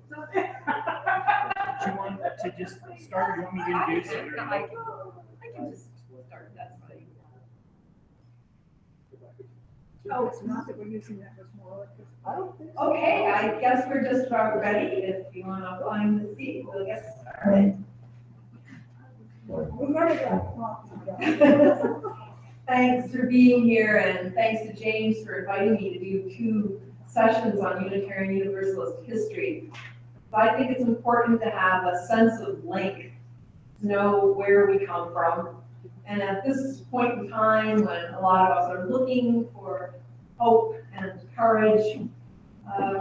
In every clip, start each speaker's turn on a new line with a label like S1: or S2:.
S1: Do you want to just start, or do you want me to introduce it?
S2: No, I can just start, that's fine.
S3: Oh, it's not that we're using that much more.
S4: I don't think so.
S2: Okay, I guess we're just about ready. If you want to find the seat, we'll get started.
S3: We're ready to
S2: Thanks for being here, and thanks to James for inviting me to do 2 sessions on Unitarian Universalist history. I think it's important to have a sense of link, to know where we come from. And at this point in time, when a lot of us are looking for hope and courage,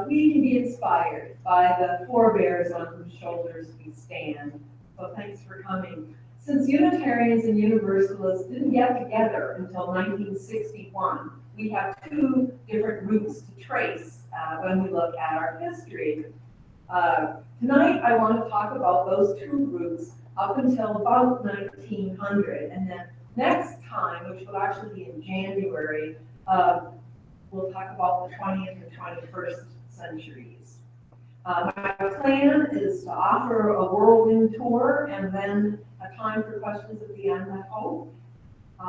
S2: we can be inspired by the forebears on whose shoulders we stand. So thanks for coming. Since Unitarians and Universalists didn't get together until 1961, we have 2 different routes to trace when we look at our history. Tonight, I want to talk about those 2 routes up until about 1900, and then next time, which will actually be in January, we'll talk about the 20th and 21st centuries. My plan is to offer a whirlwind tour and then a time for questions at the end, I hope.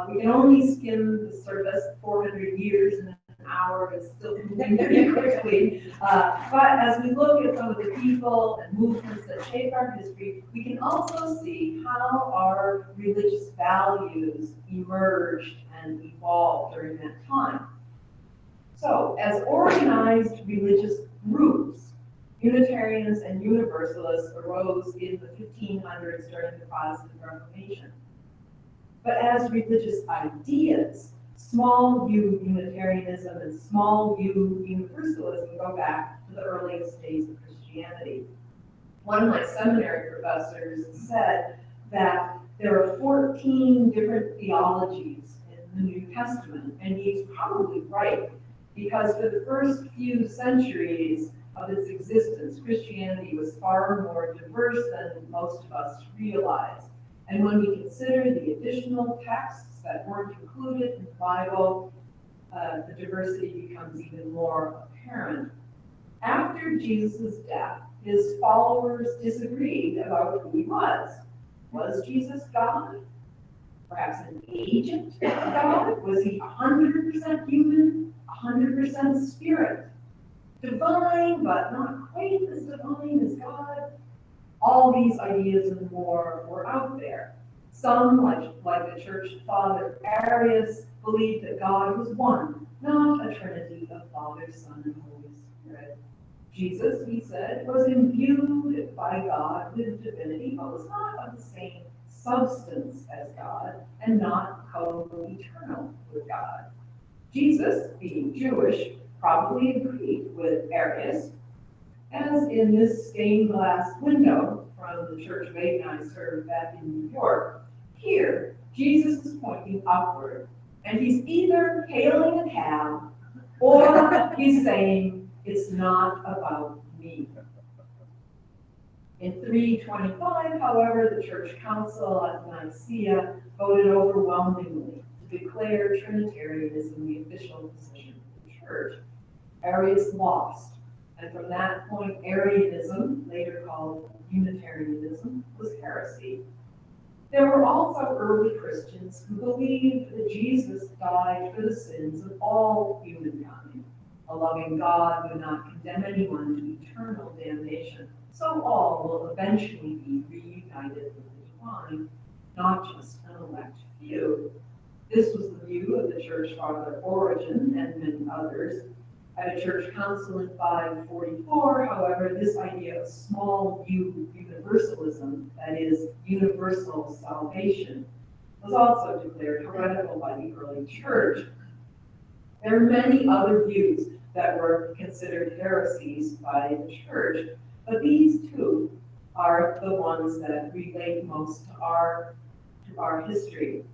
S2: We can only skim the surface 400 years in an hour, it's still moving very quickly. But as we look at some of the people and movements that shape our history, we can also see how our religious values emerged and evolved during that time. So, as organized religious groups, Unitarians and Universalists arose in the 1500s during the Protestant Reformation. But as religious ideas, small u Unitarianism and small u Universalism go back to the earliest days of Christianity. One of my seminary professors said that there are 14 different theologies in the New Testament, and he's probably right, because for the first few centuries of its existence, Christianity was far more diverse than most of us realize. And when we consider the additional texts that weren't included in the Bible, the diversity becomes even more apparent. After Jesus' death, his followers disagreed about who he was. Was Jesus God? Perhaps an agent of God? Was he 100% human, 100% spirit? Divine, but not quite as divine as God? All these ideas and more were out there. Some, like the church father Arius, believed that God was one, not a trinity of Father, Son, and Holy Spirit. Jesus, he said, was imbued by God with divinity, but was not of the same substance as God, and not co-eternal with God. Jesus, being Jewish, probably agreed with Arius, as in this stained glass window from the Church of Eight I served back in New York. Here, Jesus is pointing upward, and he's either hailing a cab, or he's saying, it's not about me. In 325, however, the Church Council at Nicaea voted overwhelmingly to declare Trinitarianism the official position of the Church. Arius lost, and from that point, Arianism, later called Unitarianism, was heresy. There were also early Christians who believed that Jesus died for the sins of all humankind. A loving God would not condemn anyone to eternal damnation, so all will eventually be reunited with the divine, not just an elect few. This was the view of the church father Origen and many others. At a church council in 544, however, this idea of small u universalism, that is, universal salvation, was also declared heretical by the early church. There are many other views that were considered heresies by the church, but these 2 are the ones that relate most to our history.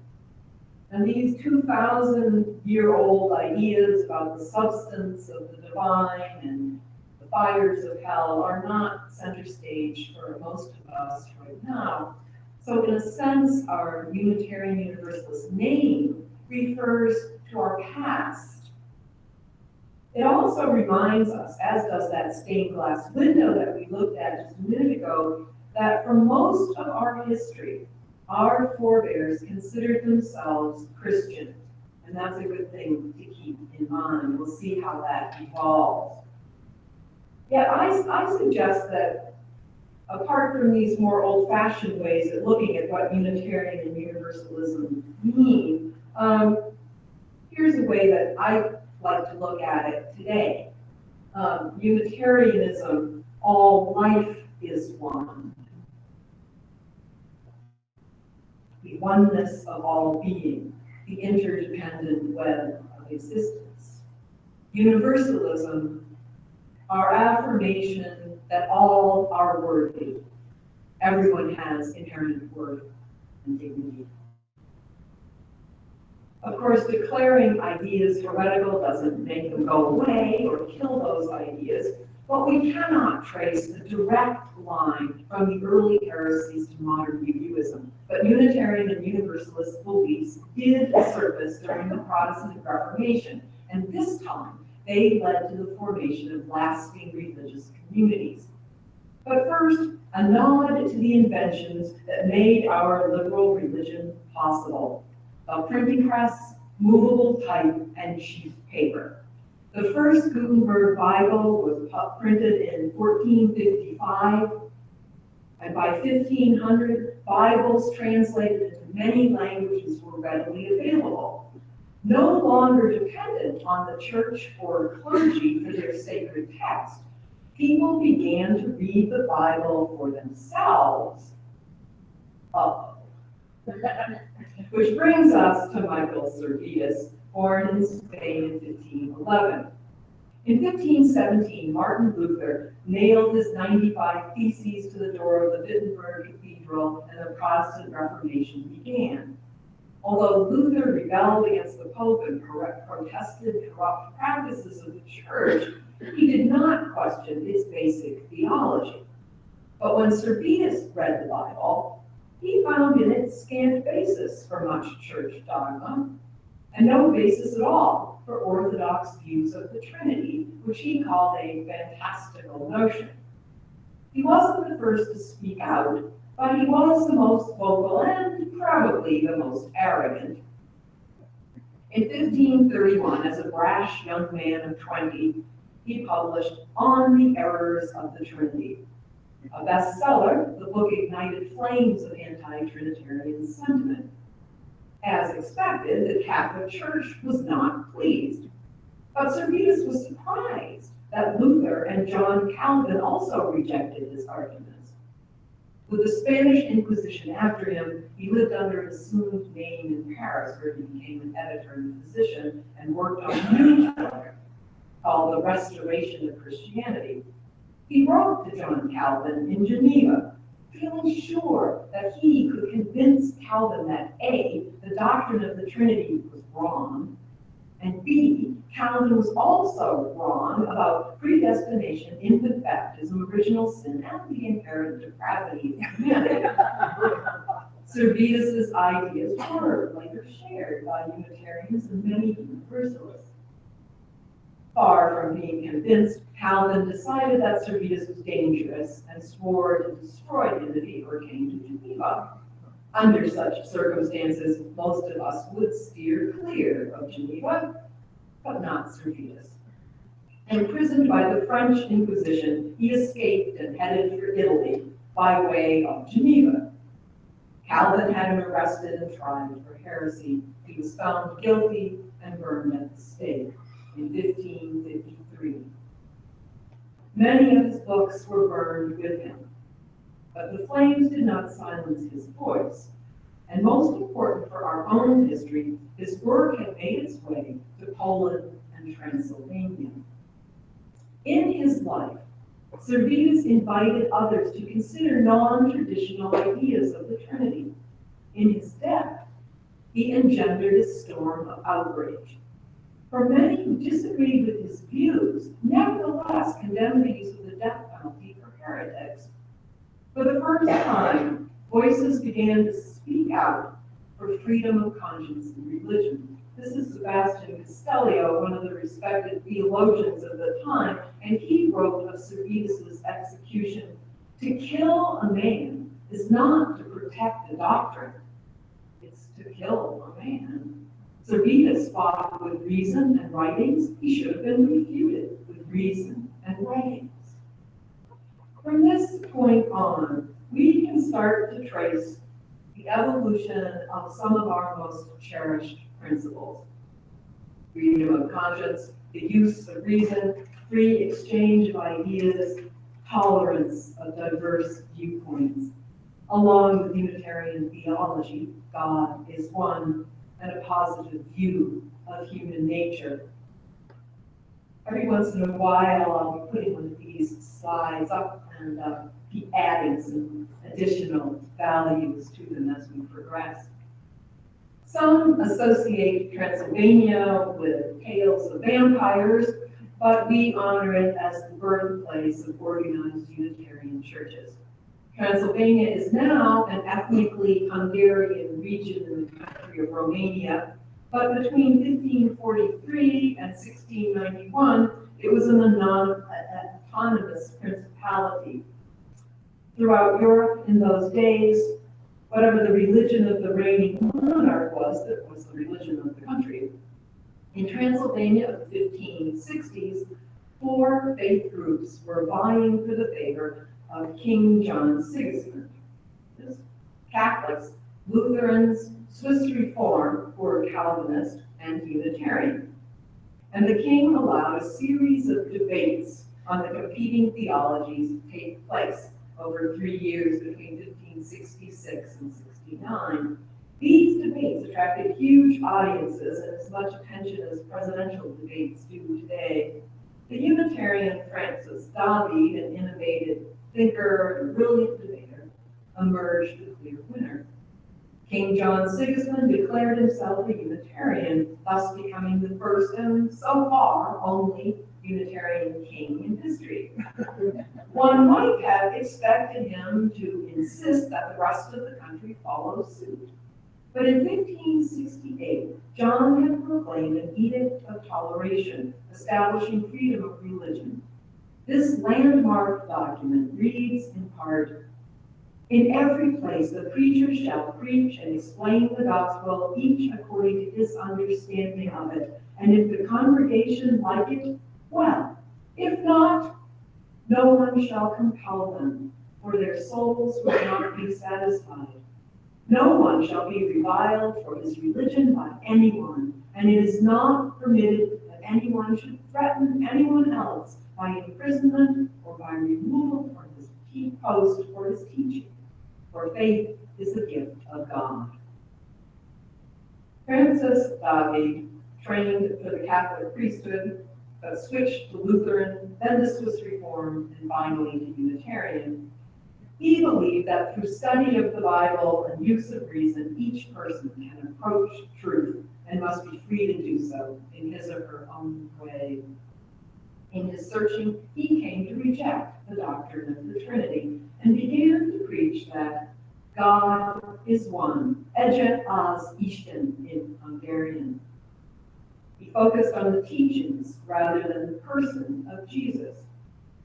S2: And these 2,000-year-old ideas about the substance of the divine and the fires of hell are not center stage for most of us right now. So in a sense, our Unitarian Universalist name refers to our past. It also reminds us, as does that stained glass window that we looked at just a minute ago, that for most of our history, our forebears considered themselves Christian. And that's a good thing to keep in mind. We'll see how that evolves. Yet I suggest that apart from these more old-fashioned ways of looking at what Unitarian and Universalism mean, here's a way that I like to look at it today. Unitarianism, all life is one. The oneness of all being, the interdependent web of existence. Universalism, our affirmation that all are worthy. Everyone has inherent worth and dignity. Of course, declaring ideas heretical doesn't make them go away or kill those ideas, but we cannot trace a direct line from the early heresies to modern UUism. But Unitarian and Universalist beliefs did surface during the Protestant Reformation, and this time they led to the formation of lasting religious communities. But first, a nod to the inventions that made our liberal religion possible: a printing press, movable type, and sheath paper. The first Gutenberg Bible was printed in 1455, and by 1500, Bibles translated into many languages were readily available. No longer dependent on the church or clergy for their sacred text, people began to read the Bible for themselves. Which brings us to Michael Servetus, born in Spain in 1511. In 1517, Martin Luther nailed his 95 Theses to the door of the Wittenberg Cathedral, and the Protestant Reformation began. Although Luther rebelled against the Pope and protested corrupt practices of the Church, he did not question its basic theology. But when Servetus read the Bible, he found in it scant basis for much church dogma, and no basis at all for orthodox views of the Trinity, which he called a fantastical notion. He wasn't the first to speak out, but he was the most vocal and probably the most arrogant. In 1531, as a brash young man of 20, he published On the Errors of the Trinity. A bestseller, the book ignited flames of anti-Trinitarian sentiment. As expected, the Catholic Church was not pleased. But Servetus was surprised that Luther and John Calvin also rejected his arguments. With the Spanish Inquisition after him, he lived under an assumed name in Paris, where he became an editor and physician and worked on a new book called The Restoration of Christianity. He wrote to John Calvin in Geneva, feeling sure that he could convince Calvin that A, the doctrine of the Trinity was wrong, and B, Calvin was also wrong about predestination, infant baptism, original sin, and the inherent depravity of humanity. Servetus's ideas were later shared by Unitarians and many Universalists. Far from being convinced, Calvin decided that Servetus was dangerous and swore to destroy him if he ever came to Geneva. Under such circumstances, most of us would steer clear of Geneva, but not Servetus. Imprisoned by the French Inquisition, he escaped and headed for Italy by way of Geneva. Calvin had him arrested and tried for heresy. He was found guilty and burned at the stake in 1553. Many of his books were burned with him, but the flames did not silence his voice. And most important for our own history, his work had made its way to Poland and Transylvania. In his life, Servetus invited others to consider non-traditional ideas of the Trinity. In his death, he engendered a storm of outrage. For many who disagreed with his views, nevertheless condemned the use of the death penalty for heretics. For the first time, voices began to speak out for freedom of conscience and religion. This is Sebastian Castellio, one of the respected theologians of the time, and he wrote of Servetus's execution. To kill a man is not to protect a doctrine, it's to kill a man. Servetus fought with reason and writings. He should have been refuted with reason and writings. From this point on, we can start to trace the evolution of some of our most cherished principles. Freedom of conscience, the use of reason, free exchange of ideas, tolerance of diverse viewpoints. Along with Unitarian theology, God is one, and a positive view of human nature. Every once in a while, I'll be putting one of these slides up and be adding some additional values to them as we progress. Some associate Transylvania with tales of vampires, but we honor it as the birthplace of organized Unitarian churches. Transylvania is now an ethnically Hungarian region in the country of Romania, but between 1543 and 1691, it was an autonomous principality. Throughout Europe in those days, whatever the religion of the reigning monarch was, that was the religion of the country. In Transylvania of the 1560s, 4 faith groups were vying for the favor of King John Sigismund. Catholics, Lutherans, Swiss Reform, who were Calvinist, and Unitarian. And the king allowed a series of debates on the competing theologies to take place over 3 years between 1566 and 69. These debates attracted huge audiences and as much attention as presidential debates do today. The Unitarian Francis David, an innovative thinker and brilliant debater, emerged the clear winner. King John Sigismund declared himself a Unitarian, thus becoming the first and so far only Unitarian king in history. One might have expected him to insist that the rest of the country follow suit. But in 1568, John had proclaimed an edict of toleration, establishing freedom of religion. This landmark document reads in part, "In every place the preacher shall preach and explain the gospel, each according to his understanding of it. And if the congregation like it, well. If not, no one shall compel them, for their souls will not be satisfied. No one shall be reviled for his religion by anyone, and it is not permitted that anyone should threaten anyone else by imprisonment or by removal from his post for his teaching. For faith is the gift of God." Francis David, trained for the Catholic priesthood, but switched to Lutheran, then to Swiss Reform, and finally to Unitarian. He believed that through study of the Bible and use of reason, each person can approach truth and must be free to do so in his or her own way. In his searching, he came to reject the doctrine of the Trinity and began to preach that God is one, Ege az Isten in Hungarian. He focused on the teachings rather than the person of Jesus.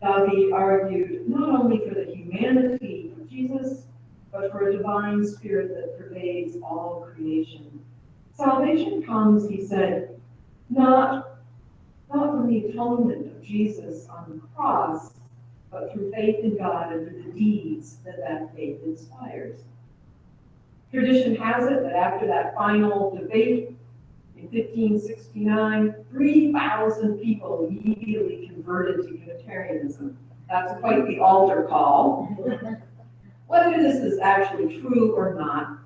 S2: David argued not only for the humanity of Jesus, but for a divine spirit that pervades all creation. Salvation comes, he said, not from the atonement of Jesus on the cross, but through faith in God and through the deeds that faith inspires. Tradition has it that after that final debate in 1569, 3,000 people immediately converted to Unitarianism. That's quite the altar call. Whether this is actually true or not,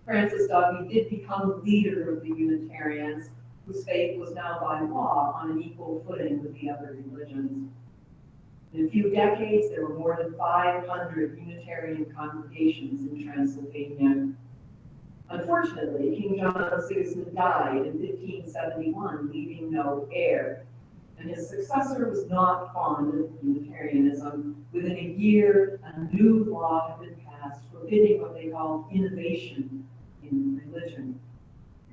S2: Francis David did become leader of the Unitarians, whose faith was now by law on an equal footing with the other religions. In a few decades, there were more than 500 Unitarian congregations in Transylvania. Unfortunately, King John Sigismund died in 1571, leaving no heir, and his successor was not fond of Unitarianism. Within a year, a new law had been passed forbidding what they called innovation in religion.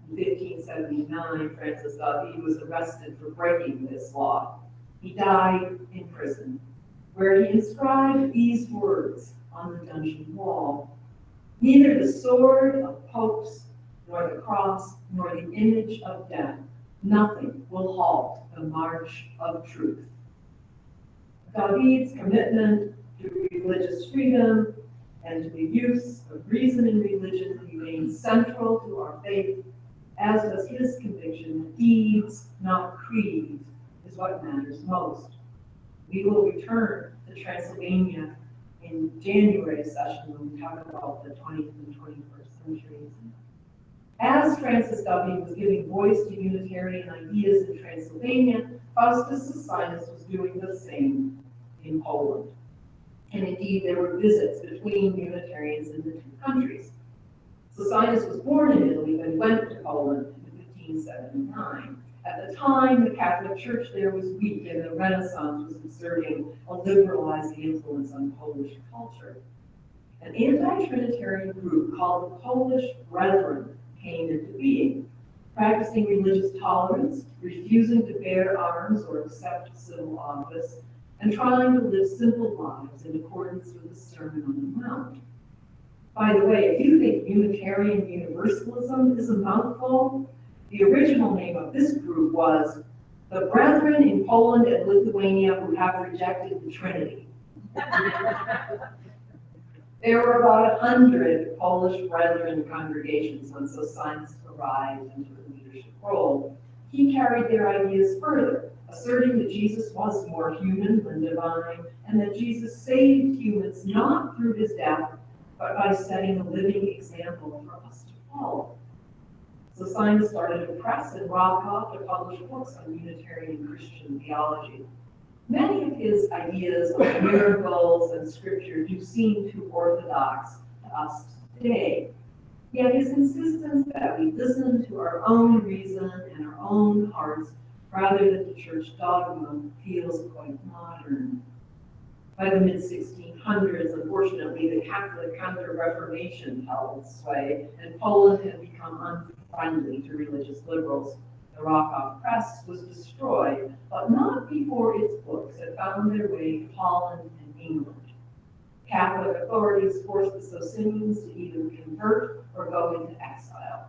S2: In 1579, Francis David was arrested for breaking this law. He died in prison, where he inscribed these words on the dungeon wall: "Neither the sword of popes, nor the cross, nor the image of death, nothing will halt the march of truth." David's commitment to religious freedom and to the use of reason in religion remains central to our faith, as does his conviction that deeds, not creeds, is what matters most. We will return to Transylvania in January session when we talk about the 20th and 21st centuries. As Francis W. was giving voice to Unitarian ideas in Transylvania, Faustus Socinus was doing the same in Poland. And indeed, there were visits between Unitarians in the two countries. Socinus was born in Italy, but went to Poland in 1579. At the time, the Catholic Church there was weak, and the Renaissance was exerting a liberalizing influence on Polish culture. An anti-Trinitarian group called the Polish Brethren came into being, practicing religious tolerance, refusing to bear arms or accept civil office, and trying to live simple lives in accordance with the Sermon on the Mount. By the way, if you think Unitarian Universalism is a mouthful, the original name of this group was the Brethren in Poland and Lithuania who have rejected the Trinity. There were about 100 Polish Brethren congregations when Socinus arrived into the leadership role. He carried their ideas further, asserting that Jesus was more human than divine, and that Jesus saved humans not through his death, but by setting a living example for us to follow. Socinus started a press in Wrocław to publish books on Unitarian Christian theology. Many of his ideas on miracles and scripture do seem too orthodox to us today. Yet his insistence that we listen to our own reason and our own hearts rather than to church dogma feels quite modern. By the mid-1600s, unfortunately, the Catholic Counter-Reformation held sway, and Poland had become unfriendly to religious liberals. The Wrocław press was destroyed, but not before its books had found their way to Holland and England. Catholic authorities forced the Socinians to either convert or go into exile.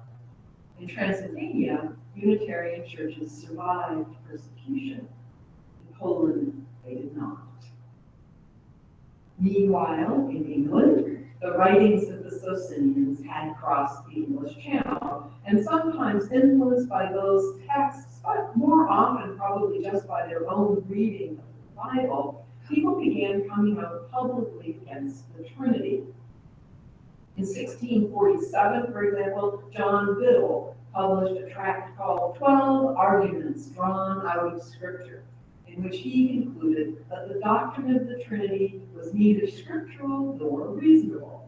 S2: In Transylvania, Unitarian churches survived persecution. In Poland, they did not. Meanwhile, in England, the writings of the Socinians had crossed the English Channel, and sometimes influenced by those texts, but more often probably just by their own reading of the Bible, people began coming out publicly against the Trinity. In 1647, for example, John Biddle published a tract called 12 Arguments Drawn Out of Scripture, in which he concluded that the doctrine of the Trinity was neither scriptural nor reasonable.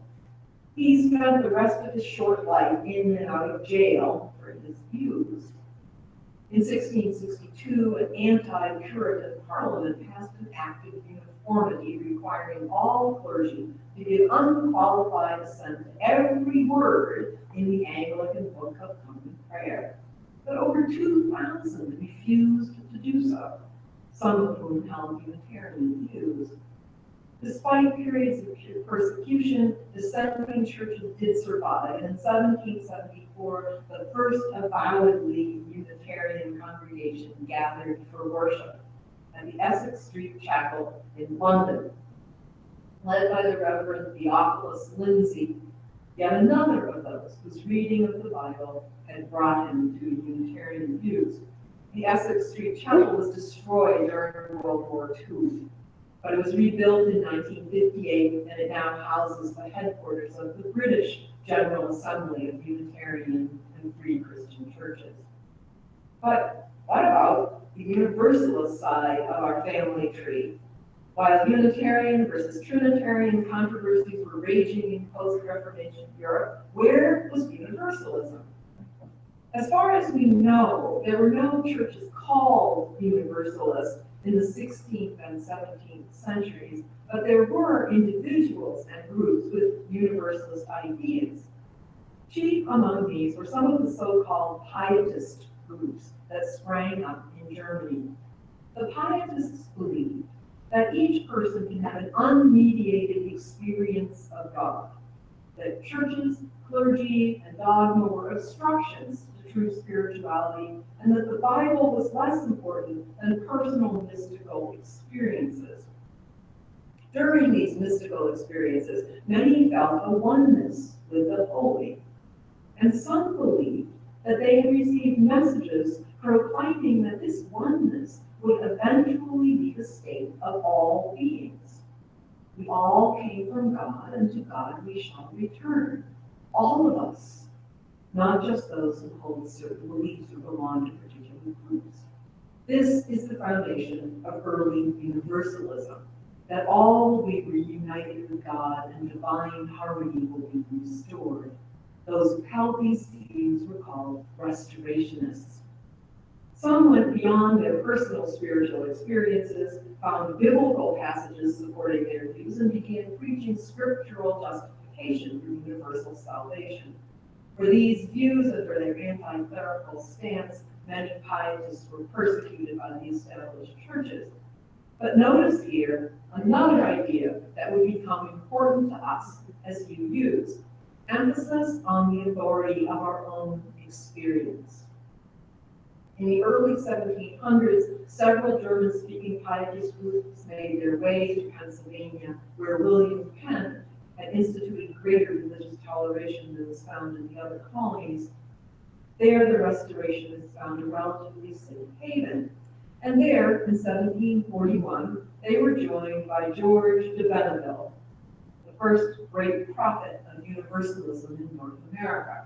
S2: He spent the rest of his short life in and out of jail for his views. In 1662, an anti-Puritan parliament passed an act of uniformity requiring all clergy to give unqualified assent to every word in the Anglican Book of Common Prayer. But over 2,000 refused to do so, some of whom held Unitarian views. Despite periods of persecution, dissenting churches did survive, and in 1774, the first avowedly Unitarian congregation gathered for worship at the Essex Street Chapel in London, led by the Reverend Theophilus Lindsay, yet another of those whose reading of the Bible had brought him to Unitarian views. The Essex Street Chapel was destroyed during World War II, but it was rebuilt in 1958, and it now houses the headquarters of the British General Assembly of Unitarian and Free Christian Churches. But what about the Universalist side of our family tree? While Unitarian versus Trinitarian controversies were raging in post-Reformation Europe, where was Universalism? As far as we know, there were no churches called Universalist in the 16th and 17th centuries, but there were individuals and groups with Universalist ideas. Chief among these were some of the so-called pietist groups that sprang up in Germany. The pietists believed that each person can have an unmediated experience of God, that churches, clergy, and dogma were obstructions to true spirituality, and that the Bible was less important than personal mystical experiences. During these mystical experiences, many felt a oneness with the holy, and some believed that they had received messages proclaiming that this oneness would eventually be the state of all beings. We all came from God, and to God we shall return. All of us, not just those who hold certain beliefs or belong to particular groups. This is the foundation of early universalism, that all will be reunited with God and divine harmony will be restored. Those who held these views were called restorationists. Some went beyond their personal spiritual experiences, found biblical passages supporting their views, and began preaching scriptural justification for universal salvation. For these views and for their anti-clerical stance, many pietists were persecuted by the established churches. But notice here another idea that would become important to us as UUs: emphasis on the authority of our own experience. In the early 1700s, several German-speaking pietist groups made their way to Pennsylvania, where William Penn had instituted greater religious toleration than was found in the other colonies. There, the Restorationists found a relatively safe haven. And there, in 1741, they were joined by George de Benneville, the first great prophet of universalism in North America.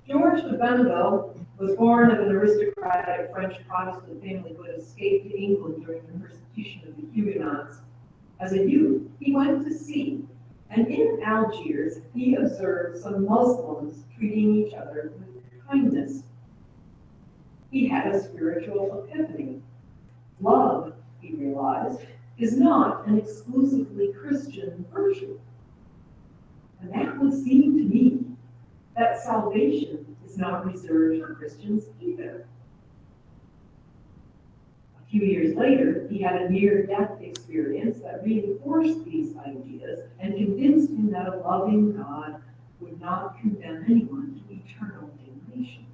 S2: George de Benneville was born of an aristocratic French Protestant family who had escaped to England during the persecution of the Huguenots. As a youth, he went to sea, and in Algiers, he observed some Muslims treating each other with kindness. He had a spiritual epiphany. Love, he realized, is not an exclusively Christian virtue. And that would seem to me that salvation is not reserved for Christians either. A few years later, he had a near-death experience that reinforced these ideas and convinced him that a loving God would not condemn anyone to eternal damnation.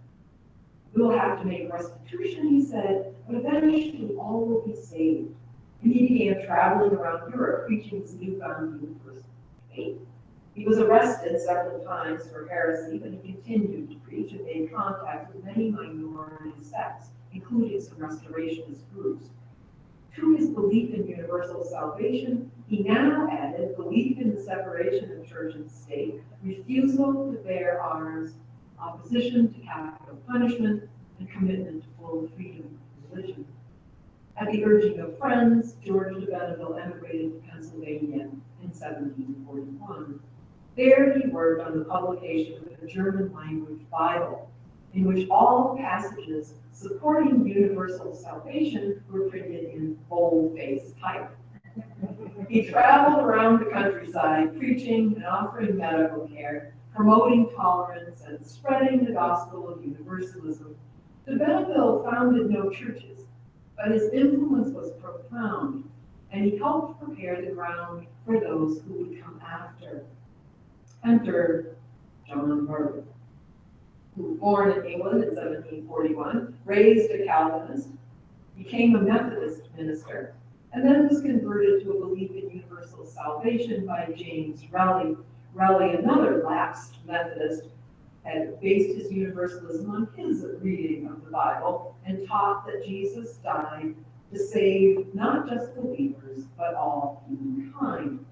S2: We'll have to make restitution, he said, but eventually all will be saved. And he began traveling around Europe preaching his newfound universal faith. He was arrested several times for heresy, but he continued to preach and made contact with many minority sects, including some restorationist groups. To his belief in universal salvation, he now added belief in the separation of church and state, refusal to bear arms, opposition to capital punishment, and commitment to full freedom of religion. At the urging of friends, George de Benneville emigrated to Pennsylvania in 1741. There he worked on the publication of a German-language Bible, in which all passages supporting universal salvation were printed in bold-faced type. He traveled around the countryside, preaching and offering medical care, promoting tolerance, and spreading the gospel of universalism. De Benneville founded no churches, but his influence was profound, and he helped prepare the ground for those who would come after. Enter John Marsh, who was born in England in 1741, raised a Calvinist, became a Methodist minister, and then was converted to a belief in universal salvation by James Raleigh. Raleigh, another lapsed Methodist, had based his universalism on his reading of the Bible and taught that Jesus died to save not just believers, but all humankind.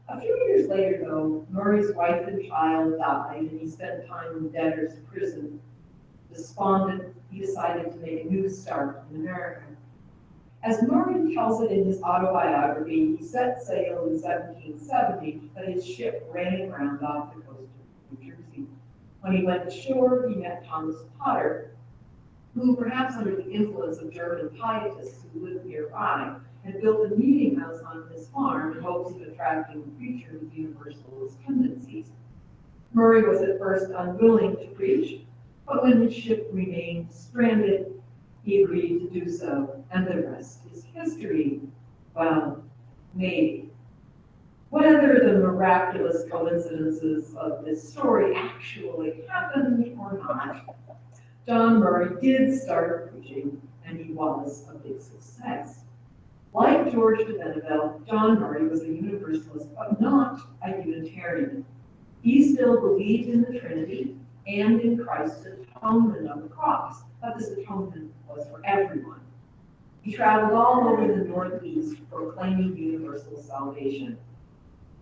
S2: A few years later, though, Murray's wife and child died, and he spent time in debtor's prison. Despondent, he decided to make a new start in America. As Murray tells it in his autobiography, he set sail in 1770, but his ship ran aground off the coast of New Jersey. When he went ashore, he met Thomas Potter, who, perhaps under the influence of German pietists who lived nearby, had built a meeting house on his farm in hopes of attracting a preacher with universalist tendencies. Murray was at first unwilling to preach, but when his ship remained stranded, he agreed to do so, and the rest is history. Well, maybe. Whether the miraculous coincidences of this story actually happened or not, John Murray did start preaching, and he was a big success. Like George de Benneville, John Murray was a Universalist, but not a Unitarian. He still believed in the Trinity and in Christ's atonement on the cross, but this atonement was for everyone. He traveled all over the Northeast proclaiming universal salvation.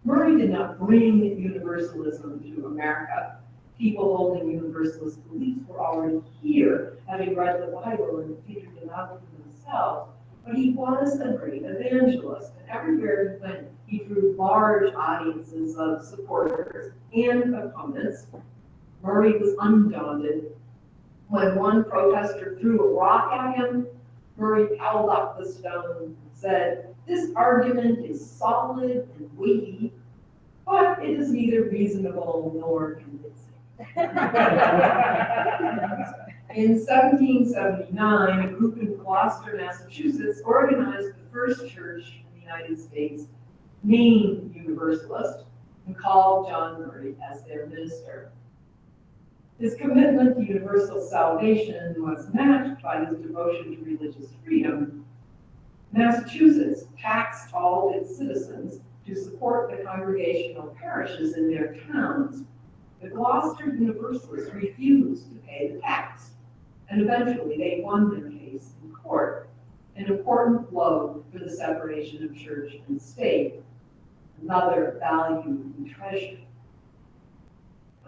S2: Murray did not bring universalism to America. People holding universalist beliefs were already here, having read the Bible and figured it out for themselves. But he was a great evangelist, and everywhere he went, he drew large audiences of supporters and opponents. Murray was undaunted. When one protester threw a rock at him, Murray held up the stone and said, "This argument is solid and weighty, but it is neither reasonable nor convincing." In 1779, a group in Gloucester, Massachusetts, organized the first church in the United States, named Universalist, and called John Murray as their minister. His commitment to universal salvation was matched by his devotion to religious freedom. Massachusetts taxed all its citizens to support the congregational parishes in their towns. The Gloucester Universalists refused to pay the tax, and eventually they won their case in court, an important blow for the separation of church and state, another value and treasure.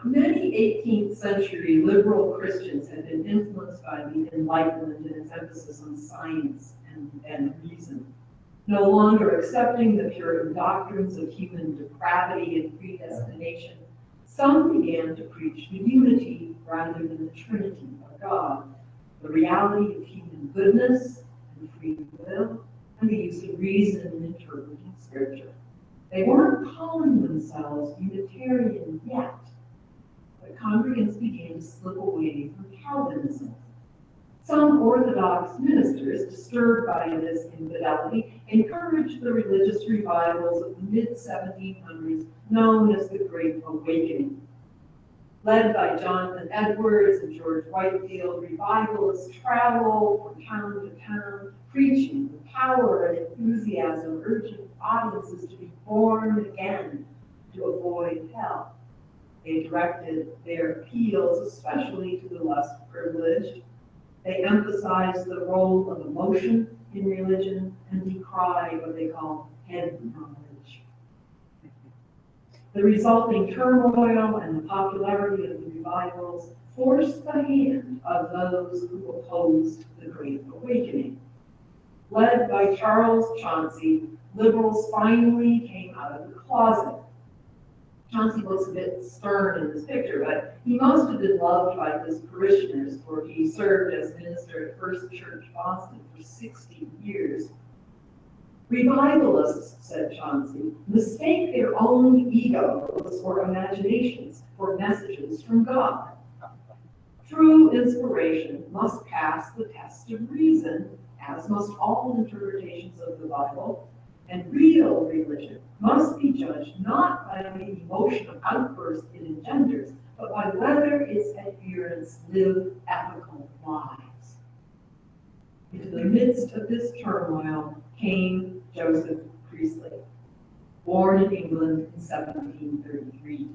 S2: Many 18th century liberal Christians had been influenced by the Enlightenment and its emphasis on science and reason. No longer accepting the Puritan doctrines of human depravity and predestination, some began to preach the unity rather than the Trinity of God, the reality of human goodness and free will, and the use of reason in interpreting Scripture. They weren't calling themselves Unitarian yet, but congregants began to slip away from Calvinism. Some Orthodox ministers, disturbed by this infidelity, encouraged the religious revivals of the mid-1700s known as the Great Awakening. Led by Jonathan Edwards and George Whitefield, revivalists traveled from town to town, preaching with power and enthusiasm, urging audiences to be born again to avoid hell. They directed their appeals especially to the less privileged. They emphasized the role of emotion in religion and decried what they call head knowledge. The resulting turmoil and the popularity of the revivals forced the hand of those who opposed the Great Awakening. Led by Charles Chauncey, liberals finally came out of the closet. Chauncey looks a bit stern in this picture, but he must have been loved by his parishioners, for he served as minister at First Church Boston for 60 years. Revivalists, said Chauncey, mistake their own egos or imaginations for messages from God. True inspiration must pass the test of reason, as must all interpretations of the Bible, and real religion must be judged not by the emotional outbursts it engenders, but by whether its adherents live ethical lives. Into the midst of this turmoil came Joseph Priestley, born in England in 1733.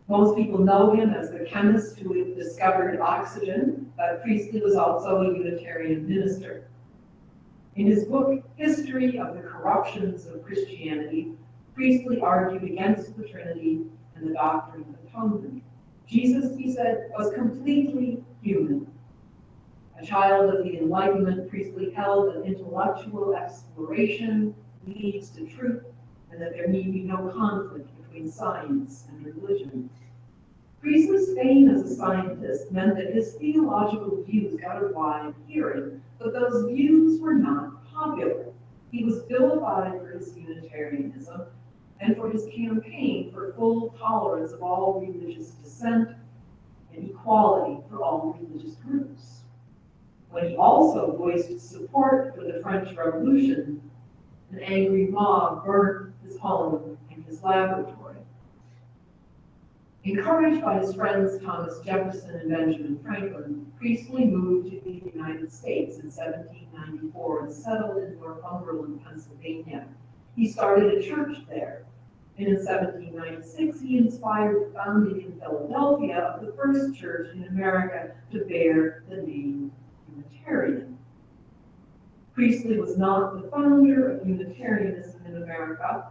S2: Most people know him as the chemist who discovered oxygen, but Priestley was also a Unitarian minister. In his book, History of the Corruptions of Christianity, Priestley argued against the Trinity and the doctrine of atonement. Jesus, he said, was completely human. A child of the Enlightenment, Priestley held that intellectual exploration leads to truth, and that there need be no conflict between science and religion. Priestley's fame as a scientist meant that his theological views got a wide hearing, but those views were not popular. He was vilified for his Unitarianism, and for his campaign for full tolerance of all religious dissent and equality for all religious groups. When he also voiced support for the French Revolution, an angry mob burned his home and his laboratory. Encouraged by his friends Thomas Jefferson and Benjamin Franklin, Priestley moved to the United States in 1794 and settled in Northumberland, Pennsylvania. He started a church there, and in 1796 he inspired the founding in Philadelphia of the first church in America to bear the name Unitarian. Priestley was not the founder of Unitarianism in America,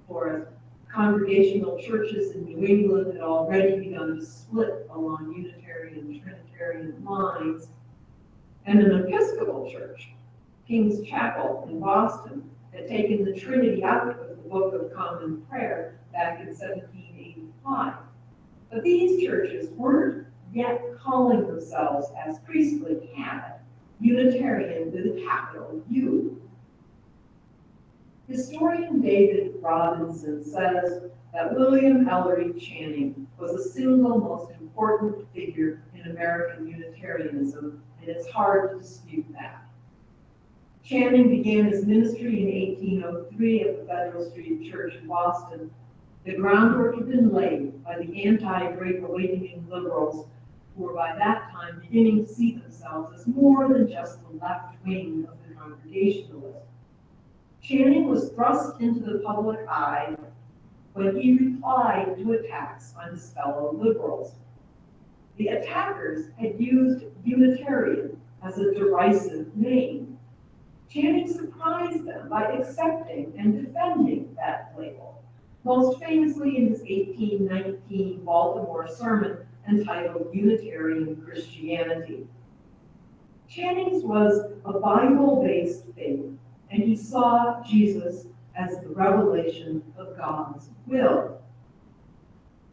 S2: for as congregational churches in New England had already begun to split along Unitarian and Trinitarian lines, and an Episcopal church, King's Chapel in Boston, had taken the Trinity out of the Book of Common Prayer back in 1785. But these churches weren't yet calling themselves, as Priestley had, Unitarian with a capital U. Historian David Robinson says that William Ellery Channing was the single most important figure in American Unitarianism, and it's hard to dispute that. Channing began his ministry in 1803 at the Federal Street Church in Boston. The groundwork had been laid by the anti-Great Awakening liberals, who were by that time beginning to see themselves as more than just the left wing of the Congregationalists. Channing was thrust into the public eye when he replied to attacks on his fellow liberals. The attackers had used Unitarian as a derisive name. Channing surprised them by accepting and defending that label, most famously in his 1819 Baltimore sermon entitled Unitarian Christianity. Channing's was a Bible-based faith, and he saw Jesus as the revelation of God's will.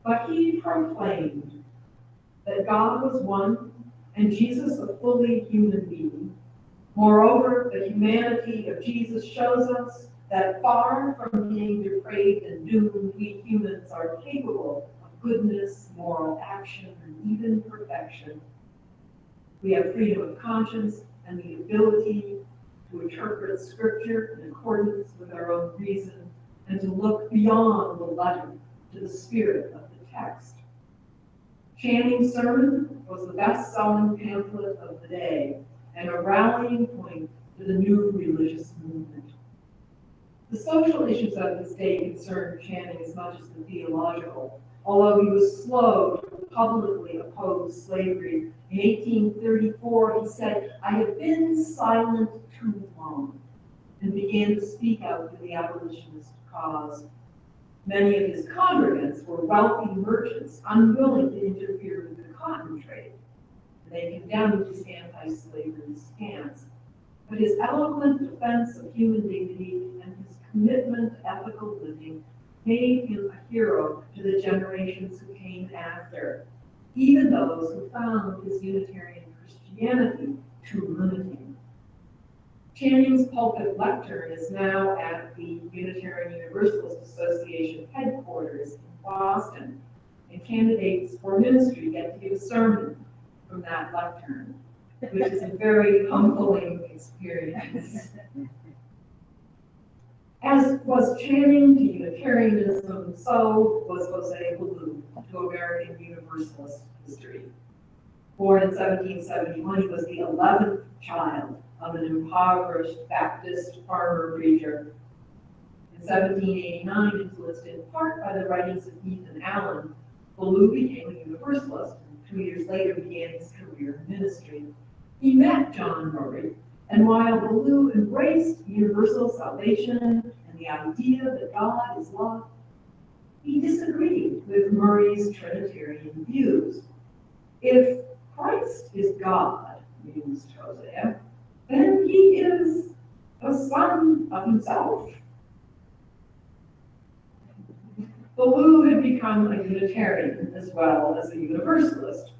S2: But he proclaimed that God was one and Jesus a fully human being. Moreover, the humanity of Jesus shows us that far from being depraved and doomed, we humans are capable of goodness, moral action, and even perfection. We have freedom of conscience and the ability to interpret Scripture in accordance with our own reason, and to look beyond the letter to the spirit of the text. Channing's sermon was the best-selling pamphlet of the day and a rallying point to the new religious movement. The social issues of his day concerned Channing as much as the theological, although he was slow to publicly oppose slavery. In 1834, he said, "I have been silent too long," and began to speak out for the abolitionist cause. Many of his congregants were wealthy merchants unwilling to interfere with the cotton trade. They condemned his anti-slavery stance. But his eloquent defense of human dignity and his commitment to ethical living made him a hero to the generations who came after, even those who found his Unitarian Christianity too limiting. Channing's pulpit lectern is now at the Unitarian Universalist Association headquarters in Boston, and candidates for ministry get to give a sermon from that lectern, which is a very humbling experience. As was Channing to Unitarianism, so was Jose Ballou to American Universalist history. Born in 1771, he was the 11th child of an impoverished Baptist farmer preacher. In 1789, influenced in part by the writings of Ethan Allen, Ballou became a Universalist, and 2 years later began his career in ministry. He met John Murray, and while Ballou embraced universal salvation and the idea that God is love, he disagreed with Murray's Trinitarian views. If Christ is God, mused Hosea, then he is a son of himself. Ballou had become a Unitarian as well as a Universalist,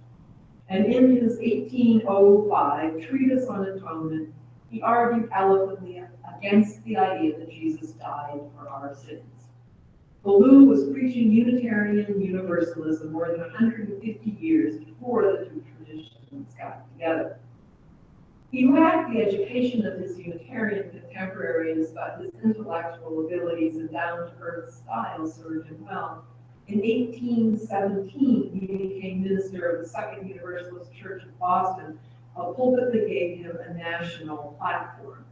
S2: and in his 1805 Treatise on Atonement, he argued eloquently against the idea that Jesus died for our sins. Ballou was preaching Unitarian Universalism more than 150 years before the two traditions got together. He lacked the education of his Unitarian contemporaries, but his intellectual abilities and down-to-earth style served him well. In 1817, he became minister of the Second Universalist Church of Boston, a pulpit that gave him a national platform.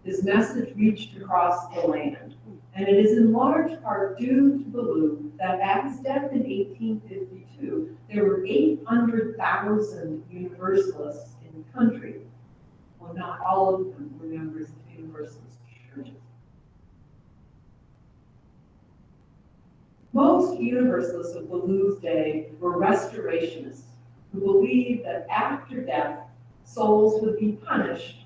S2: His message reached across the land, and it is in large part due to Ballou that at his death in 1852, there were 800,000 Universalists in the country. Well, not all of them were members of Universalist churches. Most Universalists of Ballou's day were restorationists who believed that after death, souls would be punished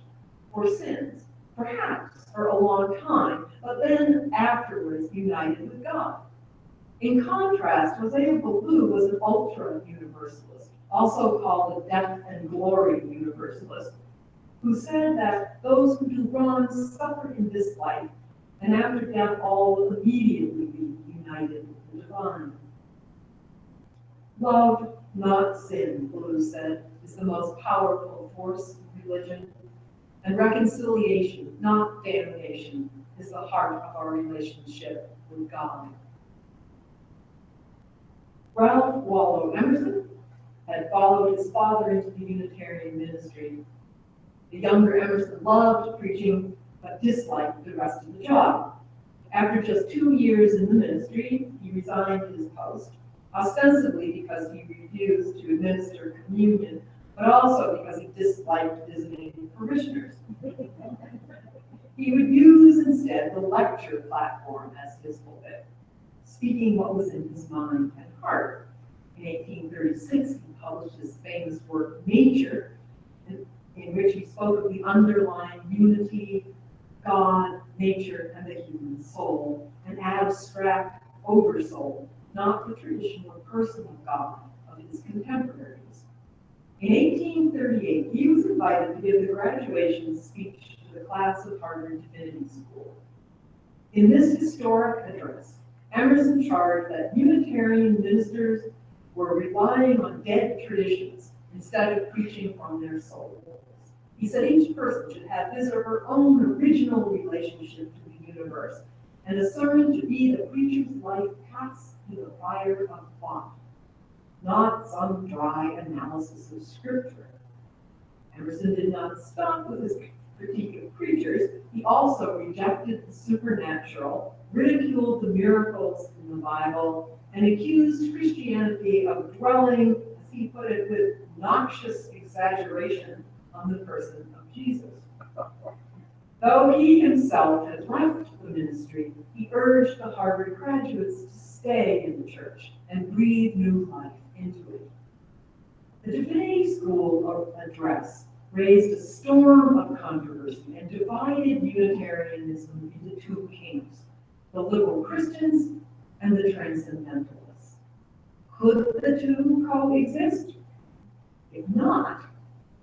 S2: for sins, perhaps for a long time, but then afterwards united with God. In contrast, Jose Ballou was an ultra-universalist, also called a death and glory universalist, who said that those who do wrong suffer in this life, and after death all will immediately be united with the divine. Love, not sin, Ballou said, is the most powerful force of religion, and reconciliation, not damnation, is the heart of our relationship with God. Ralph Waldo Emerson had followed his father into the Unitarian ministry. The younger Emerson loved preaching, but disliked the rest of the job. After just 2 years in the ministry, he resigned his post, ostensibly because he refused to administer communion, but also because he disliked visiting parishioners. He would use instead the lecture platform as his pulpit, speaking what was in his mind and heart. In 1836, he published his famous work, Nature, in which he spoke of the underlying unity, God, nature, and the human soul, an abstract oversoul, not the traditional personal God of his contemporaries. In 1838, he was invited to give the graduation speech to the class of Harvard Divinity School. In this historic address, Emerson charged that Unitarian ministers were relying on dead traditions instead of preaching from their souls. He said each person should have his or her own original relationship to the universe, and a sermon should be the preacher's life passed through the fire of thought, not some dry analysis of scripture. Emerson did not stop with his critique of preachers. He also rejected the supernatural, ridiculed the miracles in the Bible, and accused Christianity of dwelling, as he put it, with noxious exaggeration on the person of Jesus. Though he himself had left the ministry, he urged the Harvard graduates to stay in the church and breathe new life into it. The Divinity School address raised a storm of controversy and divided Unitarianism into two camps, the liberal Christians and the transcendentalists. Could the two coexist? If not,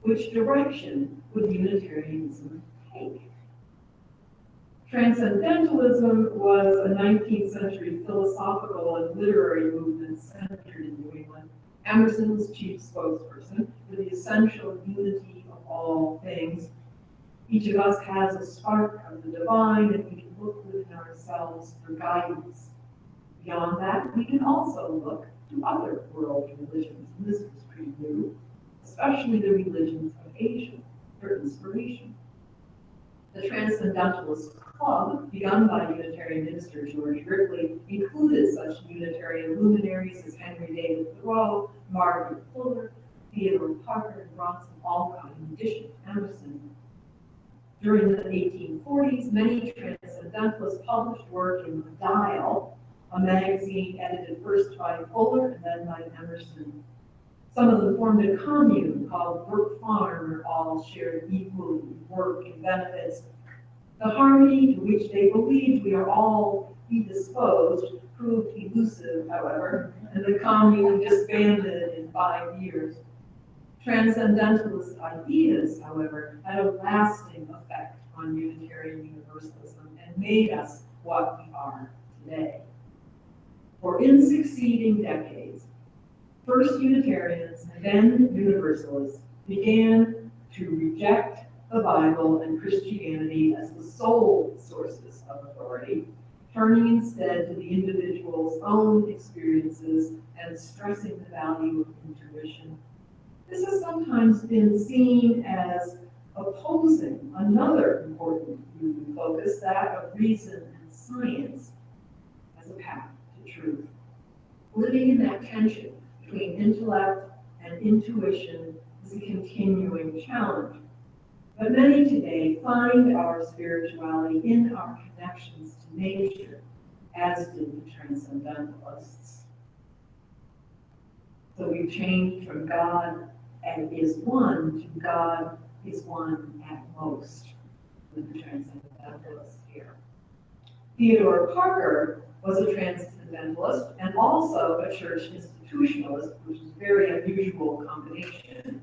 S2: which direction would Unitarianism take? Transcendentalism was a 19th century philosophical and literary movement centered in New England. Emerson was chief spokesperson for the essential unity of all things. Each of us has a spark of the divine, and we can look within ourselves for guidance. Beyond that, we can also look to other world religions, and this was pretty new, especially the religions of Asia, for inspiration. The Transcendentalist Club, begun by Unitarian minister George Ripley, included such Unitarian luminaries as Henry David Thoreau, Margaret Fuller, Theodore Parker, and Bronson Alcott, in addition to Emerson. During the 1840s, many Transcendentalists published work in The Dial, a magazine edited first by Fuller and then by Emerson. Some of them formed a commune called Brook Farm, where all shared equally work and benefits. The harmony to which they believed we are all predisposed proved elusive, however, and the commune disbanded in 5 years. Transcendentalist ideas, however, had a lasting effect on Unitarian Universalism and made us what we are today. For in succeeding decades, first Unitarians and then Universalists began to reject the Bible and Christianity as the sole sources of authority, turning instead to the individual's own experiences and stressing the value of intuition. This has sometimes been seen as opposing another important UU focus, that of reason and science as a path to truth. Living in that tension between intellect and intuition is a continuing challenge. But many today find our spirituality in our connections to nature, as did the transcendentalists. So we've changed from God and is one to God is one at most, with the transcendentalists here. Theodore Parker was a transcendentalist and also a church institutionalist, which is a very unusual combination.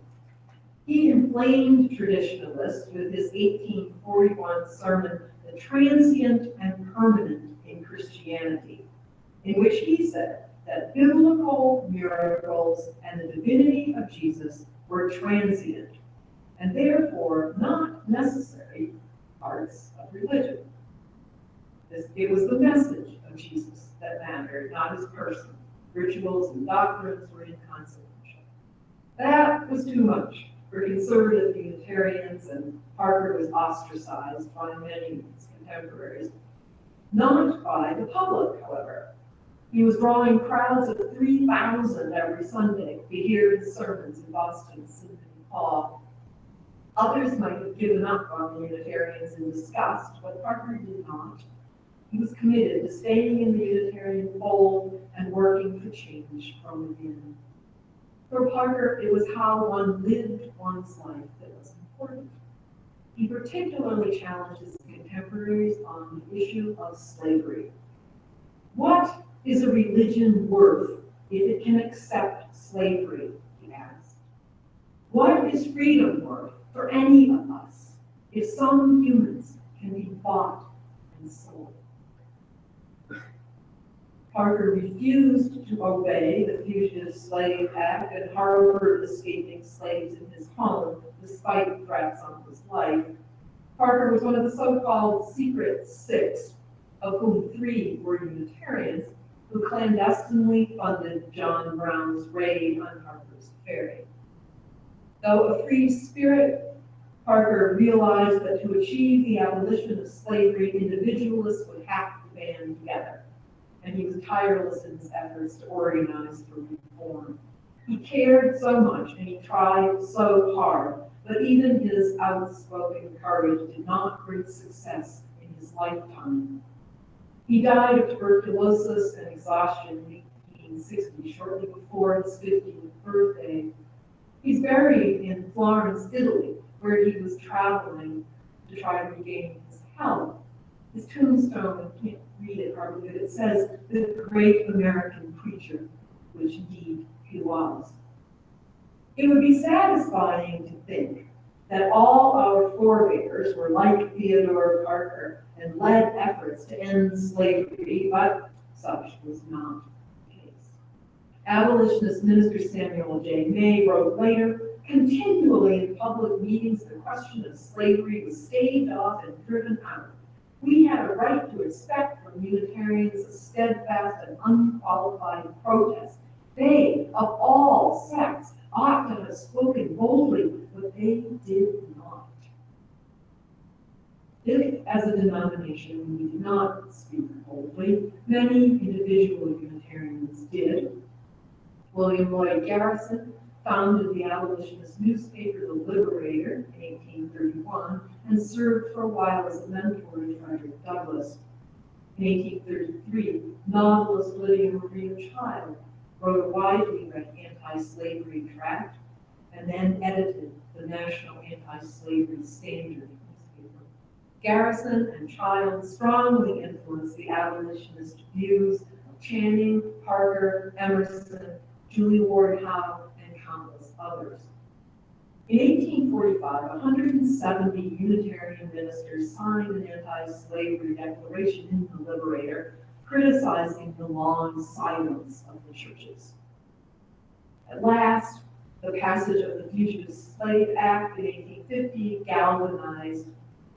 S2: He inflamed traditionalists with his 1841 sermon, The Transient and Permanent in Christianity, in which he said that biblical miracles and the divinity of Jesus were transient and therefore not necessary parts of religion. It was the message of Jesus that mattered, not his person. Rituals and doctrines were inconsequential. That was too much for conservative Unitarians, and Parker was ostracized by many of his contemporaries. Not by the public, however. He was drawing crowds of 3,000 every Sunday to hear his sermons in Boston's Symphony Hall. Others might have given up on the Unitarians in disgust, but Parker did not. He was committed to staying in the Unitarian fold and working for change from within. For Parker, it was how one lived one's life that was important. He particularly challenged his contemporaries on the issue of slavery. What is a religion worth if it can accept slavery, he asked. What is freedom worth for any of us if some humans can be bought and sold? Parker refused to obey the Fugitive Slave Act and harbored escaping slaves in his home despite threats on his life. Parker was one of the so-called Secret Six, of whom 3 were Unitarians, who clandestinely funded John Brown's raid on Harper's Ferry. Though a free spirit, Parker realized that to achieve the abolition of slavery, individualists would have to band together, and he was tireless in his efforts to organize for reform. He cared so much and he tried so hard, but even his outspoken courage did not bring success in his lifetime. He died of tuberculosis and exhaustion in 1860, shortly before his 50th birthday. He's buried in Florence, Italy, where he was traveling to try to regain his health. His tombstone, I can't read it probably, but it says, "The great American preacher," which indeed he was. It would be satisfying to think that all our forebears were like Theodore Parker and led efforts to end slavery, but such was not the case. Abolitionist minister Samuel J. May wrote later, continually in public meetings, the question of slavery was staved off and driven out. We had a right to expect from Unitarians a steadfast and unqualified protest. They, of all sects, ought to have spoken boldly, but they did not. If, as a denomination, we did not speak boldly, many individual Unitarians did. William Lloyd Garrison founded the abolitionist newspaper The Liberator in 1831 and served for a while as a mentor to Frederick Douglass. In 1833, novelist Lydia Maria Child wrote a widely read anti-slavery tract and then edited the National Anti-Slavery Standard newspaper. Garrison and Child strongly influenced the abolitionist views of Channing, Parker, Emerson, Julie Ward Howe, and countless others. In 1845, 170 Unitarian ministers signed an anti-slavery declaration in The Liberator, criticizing the long silence of the churches. At last, the passage of the Fugitive Slave Act in 1850 galvanized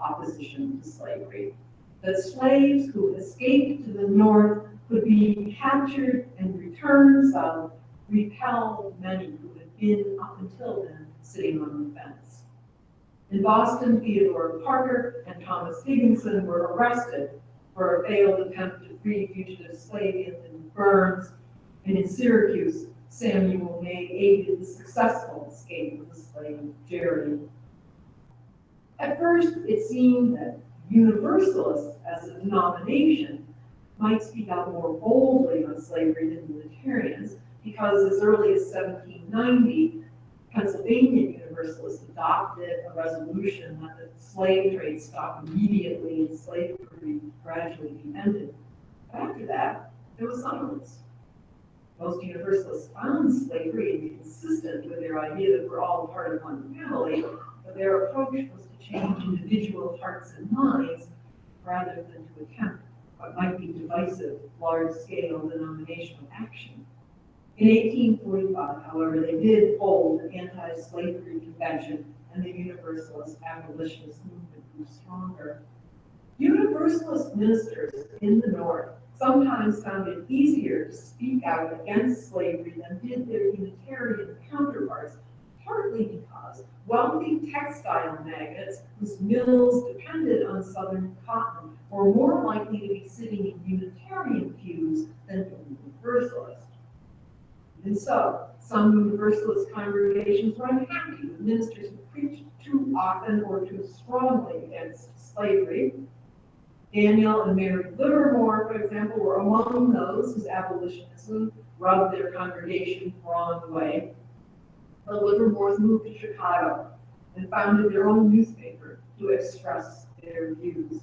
S2: opposition to slavery. That slaves who escaped to the north could be captured and returned south repelled many who had been, up until then, sitting on the fence. In Boston, Theodore Parker and Thomas Higginson were arrested for a failed attempt to free fugitive slaves in Burns, and in Syracuse, Samuel May aided the successful escape of the slave Jerry. At first, it seemed that Universalists as a denomination might speak out more boldly on slavery than Unitarians, because as early as 1790, Pennsylvania Universalists adopted a resolution that the slave trade stop immediately and slavery gradually be ended. After that, there was silence. Most Universalists found slavery inconsistent with their idea that we're all part of one family, but their approach was to change individual hearts and minds rather than to attempt what might be divisive, large-scale denominational action. In 1845, however, they did hold an anti-slavery convention, and the Universalist abolitionist movement grew stronger. Universalist ministers in the North sometimes found it easier to speak out against slavery than did their Unitarian counterparts, partly because wealthy textile magnates whose mills depended on Southern cotton were more likely to be sitting in Unitarian pews than Universalist. And so, some Universalist congregations were unhappy with ministers who preached too often or too strongly against slavery. Daniel and Mary Livermore, for example, were among those whose abolitionism rubbed their congregation the wrong way. The Livermores moved to Chicago and founded their own newspaper to express their views.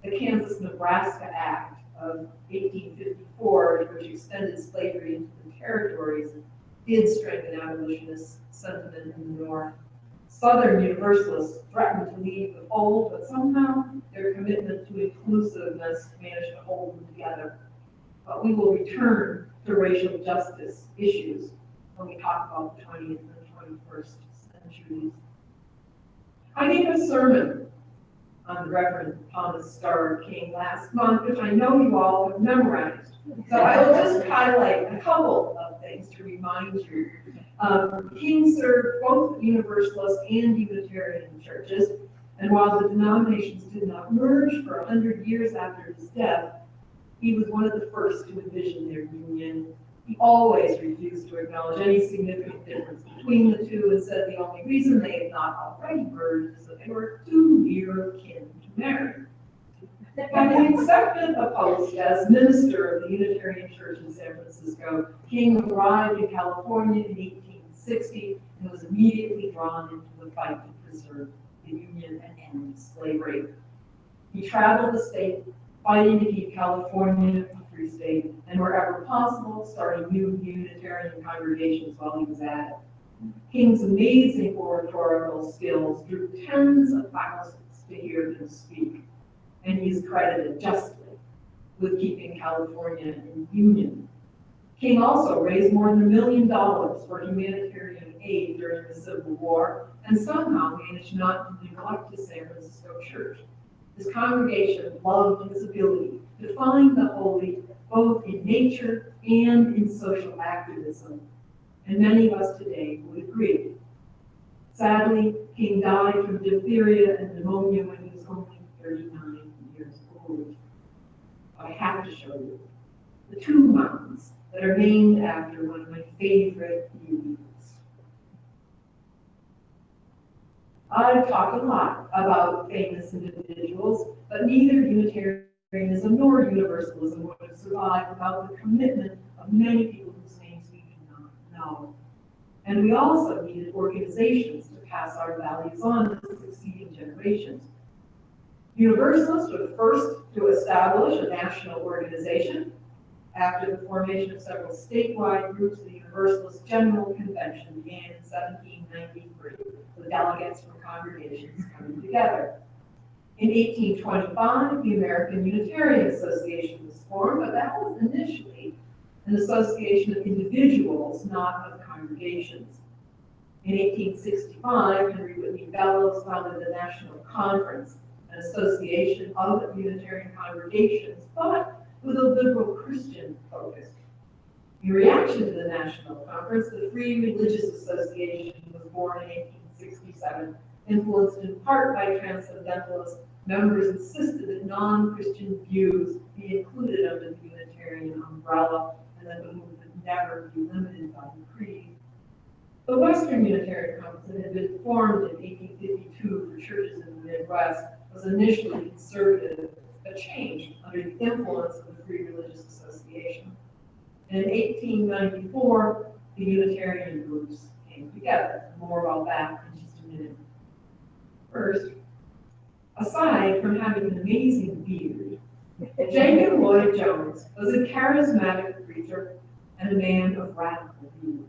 S2: The Kansas-Nebraska Act of 1854, which extended slavery into the territories, did strengthen abolitionist sentiment in the North. Southern Universalists threatened to leave the fold, but somehow their commitment to inclusiveness managed to hold them together. But we will return to racial justice issues when we talk about the 20th and 21st centuries. I gave a sermon on the Reverend Thomas Starr King last month, which I know you all have memorized. So I will just highlight a couple of things to remind you. King served both Universalist and Unitarian churches, and while the denominations did not merge for 100 years after his death, he was one of the first to envision their union. He always refused to acknowledge any significant difference between the two and said the only reason they had not already merged is that they were too near of kin to marry. Having accepted a post as minister of the Unitarian Church in San Francisco, King arrived in California in 1860 and was immediately drawn into the fight to preserve the Union and end slavery. He traveled the state fighting to keep California a free state, and wherever possible, starting new Unitarian congregations while he was at it. King's amazing oratorical skills drew tens of thousands to hear him speak, and he is credited justly with keeping California in union. King also raised more than $1 million for humanitarian aid during the Civil War, and somehow managed not to neglect the San Francisco church. His congregation loved his ability to find the holy both in nature and in social activism, and many of us today would agree. Sadly, King died from diphtheria and pneumonia when he was only 39 years old. I have to show you the two mountains that are named after one of my favorite beauties. I've talked a lot about famous individuals, but neither Unitarianism nor Universalism would have survived without the commitment of many people whose names we do not know. And we also needed organizations to pass our values on to succeeding generations. Universalists were the first to establish a national organization. After the formation of several statewide groups, the Universalist General Convention began in 1793, with delegates from congregations coming together. In 1825, the American Unitarian Association was formed, but that was initially an association of individuals, not of congregations. In 1865, Henry Whitney Bellows founded the National Conference, an association of Unitarian congregations, but with a liberal Christian focus. In reaction to the National Conference, the Free Religious Association was born in 1867, influenced in part by Transcendentalists. Members insisted that non-Christian views be included under the Unitarian umbrella, and that the movement never be limited by the creed. The Western Unitarian Conference, that had been formed in 1852 for churches in the Midwest, was initially conservative, but changed under the influence of the Free Religious Association. And in 1894, the Unitarian groups came together. More about that in just a minute. First, aside from having an amazing beard, Jacob Lloyd Jones was a charismatic preacher and a man of radical views.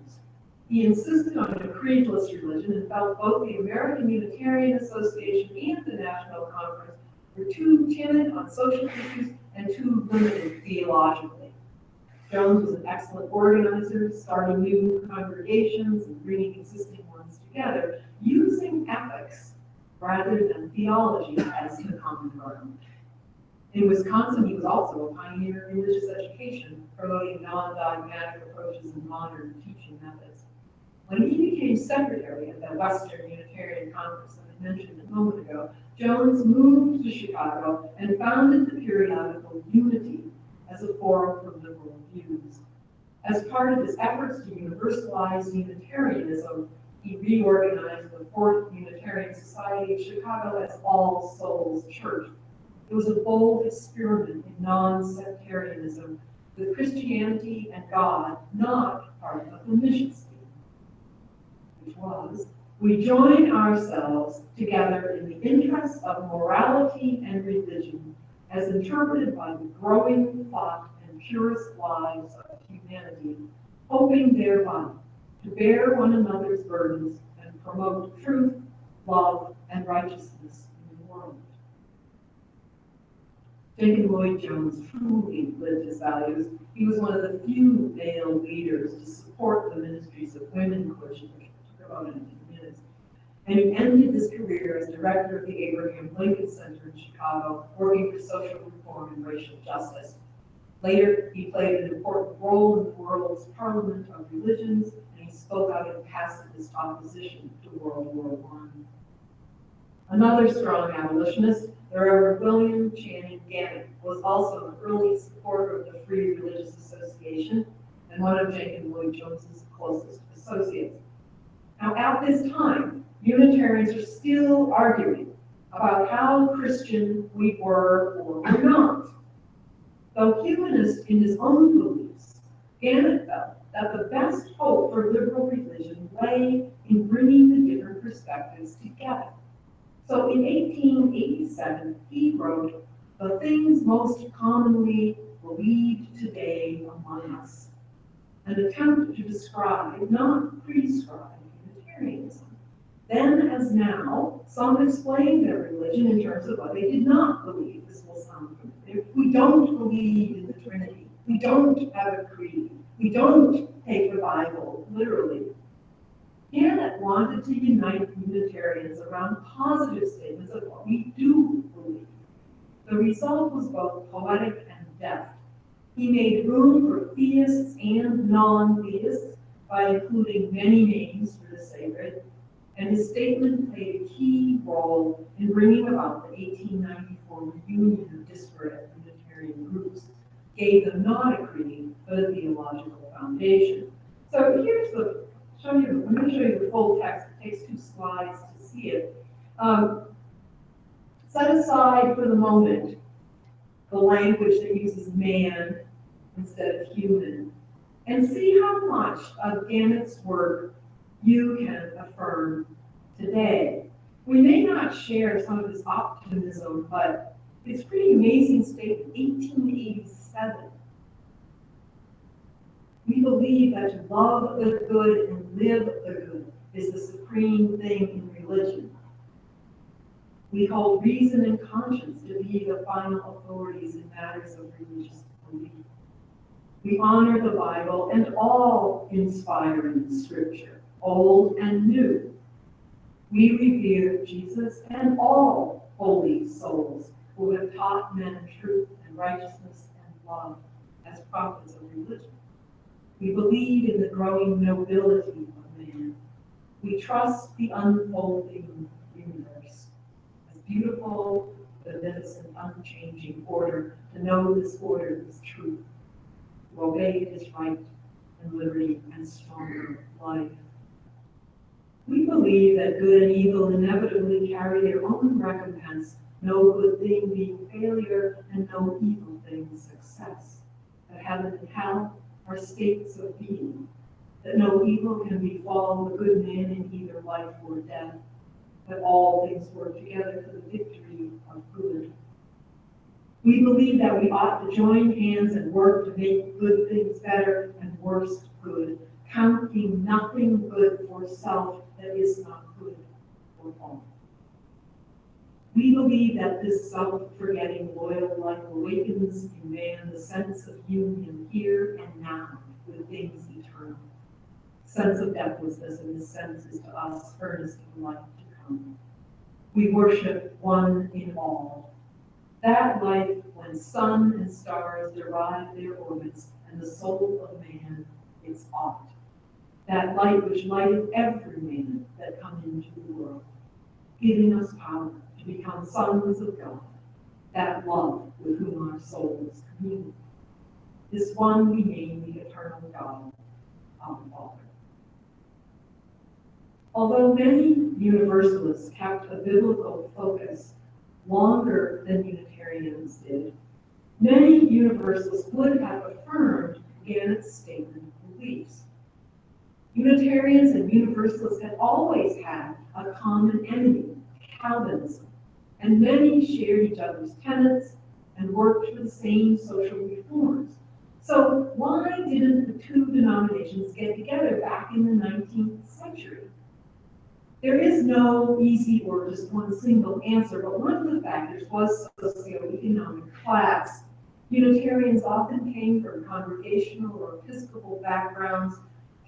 S2: He insisted on a creedless religion and felt both the American Unitarian Association and the National Conference were too timid on social issues and too limited theologically. Jones was an excellent organizer, starting new congregations and bringing existing ones together, using ethics rather than theology as the common ground. In Wisconsin, he was also a pioneer in religious education, promoting non-dogmatic approaches and modern teaching methods. When he became secretary of the Western Unitarian Conference that I mentioned a moment ago, Jones moved to Chicago and founded the periodical Unity as a forum for liberal views. As part of his efforts to universalize Unitarianism, he reorganized the Fourth Unitarian Society of Chicago as All Souls Church. It was a bold experiment in non-sectarianism, with Christianity and God not part of the mission statement, which was, we join ourselves together in the interests of morality and religion as interpreted by the growing thought and purest lives of humanity, hoping thereby to bear one another's burdens and promote truth, love, and righteousness in the world. Jacob Lloyd Jones truly lived his values. He was one of the few male leaders to support the ministries of women clergy, which I'll talk about in a few minutes. And he ended his career as director of the Abraham Lincoln Center in Chicago, working for social reform and racial justice. Later, he played an important role in the world's Parliament of Religions, and he spoke out in pacifist opposition to World War I. Another strong abolitionist, the Reverend William Channing Gannett, was also an early supporter of the Free Religious Association and one of Jacob Lloyd Jones's closest associates. Now, at this time, Unitarians are still arguing about how Christian we were or were not. Though humanist in his own beliefs, Gannett felt that the best hope for liberal religion lay in bringing the different perspectives together. So in 1887, he wrote, "The things most commonly believed today among us," an attempt to describe, not prescribe, Unitarianism. Then, as now, some explain their religion in terms of what they did not believe. This will sound familiar. We don't believe in the Trinity. We don't have a creed. We don't take the Bible literally. Gannett wanted to unite Unitarians around positive statements of what we do believe. The result was both poetic and deft. He made room for theists and non-theists by including many names for the sacred, and his statement played a key role in bringing about the 1894 reunion of disparate Unitarian groups, gave them not a creed, but a theological foundation. So here's I'm going to show you the full text. It takes 2 slides to see it. Set aside for the moment the language that uses man instead of human, and see how much of Gannett's work you can affirm today. We may not share some of his optimism, but it's a pretty amazing statement, 1887. We believe that to love the good and live the good is the supreme thing in religion. We hold reason and conscience to be the final authorities in matters of religious belief. We honor the Bible and all inspiring scripture, old and new. We revere Jesus and all holy souls who have taught men truth and righteousness and love as prophets of religion. We believe in the growing nobility of man. We trust the unfolding universe as beautiful, beneficent, unchanging order, to know this order is truth, to obey it is right and liberty and stronger life. We believe that good and evil inevitably carry their own recompense, no good thing being failure and no evil thing success. That heaven and hell are states of being, that no evil can befall the good man in either life or death, that all things work together for the victory of good. We believe that we ought to join hands and work to make good things better and worse good, counting nothing good for self that is not good for all. We believe that this self-forgetting loyal life awakens in man the sense of union here and now with things eternal. Sense of deathlessness in this sense is to us earnest of life to come. We worship one in all. That life when sun and stars derive their orbits and the soul of man its ought. That light which lighteth every man that come into the world, giving us power to become sons of God, that love with whom our souls commune. This one we name the eternal God, our Father. Although many Universalists kept a biblical focus longer than Unitarians did, many Universalists would have affirmed Gannett's statement of beliefs. Unitarians and Universalists had always had a common enemy, Calvinism, and many shared each other's tenets and worked for the same social reforms. So why didn't the two denominations get together back in the 19th century? There is no easy or just one single answer, but one of the factors was socioeconomic class. Unitarians often came from congregational or Episcopal backgrounds,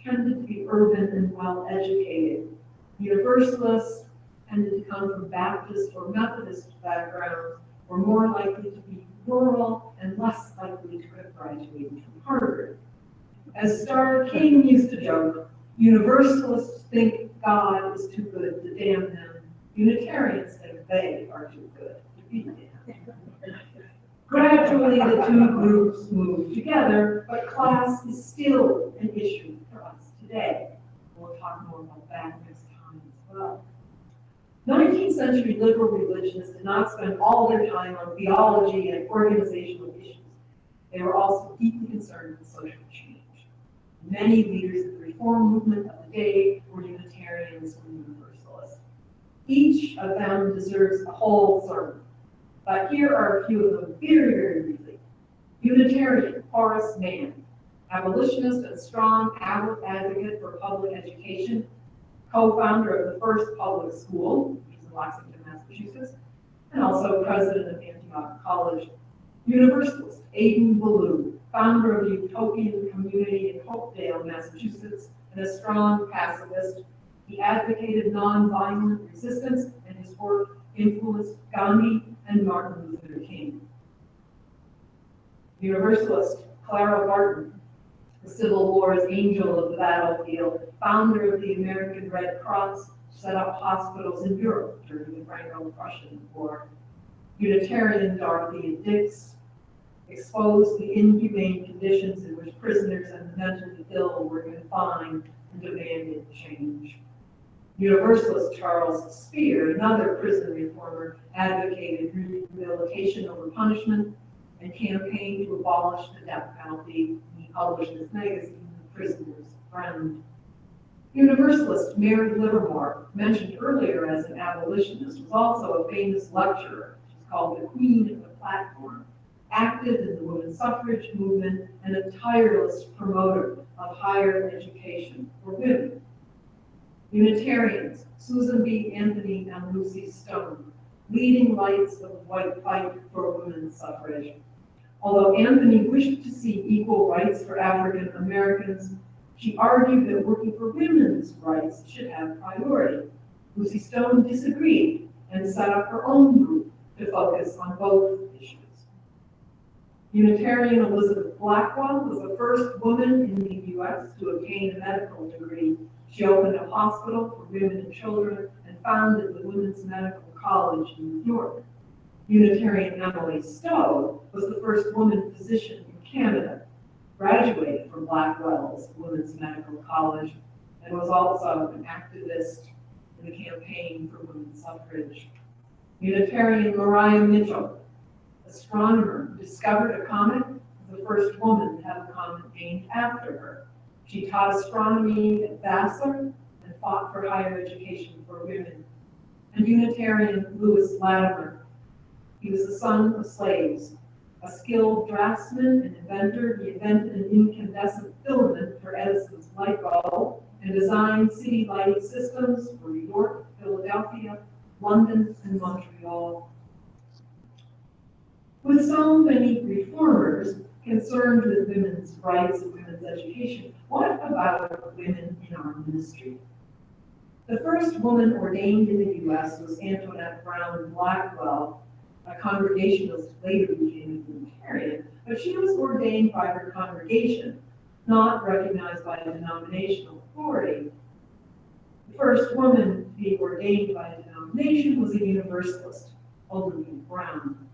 S2: tended to be urban and well-educated. Universalists tended to come from Baptist or Methodist backgrounds, were more likely to be rural and less likely to have graduated from Harvard. As Starr King used to joke, Universalists think God is too good to damn them. Unitarians think they are too good to be damned. Gradually, the two groups moved together, but class is still an issue for us today. We'll talk more about that next time as well. 19th century liberal religionists did not spend all their time on theology and organizational issues. They were also deeply concerned with social change. Many leaders of the reform movement of the day were Unitarians or Universalists. Each of them deserves a whole sermon, but here are a few of them very, very briefly. Unitarian Horace Mann, abolitionist and strong advocate for public education, co-founder of the first public school, which is in Lexington, Massachusetts, and also president of Antioch College. Universalist Aidan Ballou, founder of the Utopian Community in Hopedale, Massachusetts, and a strong pacifist. He advocated nonviolent resistance, and his work influenced Gandhi and Martin Luther King. Universalist Clara Barton, the Civil War's angel of the battlefield, founder of the American Red Cross, set up hospitals in Europe during the Franco-Prussian War. Unitarian Dorothea Dix exposed the inhumane conditions in which prisoners and the mentally ill were confined and demanded change. Universalist Charles Spear, another prison reformer, advocated rehabilitation over punishment and campaigned to abolish the death penalty. He published his magazine, The Prisoner's Friend. Universalist Mary Livermore, mentioned earlier as an abolitionist, was also a famous lecturer. She's called the Queen of the Platform, active in the women's suffrage movement, and a tireless promoter of higher education for women. Unitarians, Susan B. Anthony and Lucy Stone, leading lights of the white fight for women's suffrage. Although Anthony wished to see equal rights for African Americans, she argued that working for women's rights should have priority. Lucy Stone disagreed and set up her own group to focus on both issues. Unitarian Elizabeth Blackwell was the first woman in the U.S. to obtain a medical degree. She opened a hospital for women and children and founded the Women's Medical College in New York. Unitarian Emily Stowe was the first woman physician in Canada, graduated from Blackwell's Women's Medical College, and was also an activist in the campaign for women's suffrage. Unitarian Mariah Mitchell, astronomer who discovered a comet, was the first woman to have a comet named after her. She taught astronomy at Vassar and fought for higher education for women. And Unitarian Lewis Latimer, he was the son of slaves. A skilled draftsman and inventor, he invented an incandescent filament for Edison's light bulb and designed city lighting systems for New York, Philadelphia, London, and Montreal. With so many reformers concerned with women's rights and women's education, what about women in our ministry? The first woman ordained in the U.S. was Antoinette Brown Blackwell, a Congregationalist, later became a Unitarian, but she was ordained by her congregation, not recognized by a denominational authority. The first woman to be ordained by a denomination was a Universalist, Olivia Brown.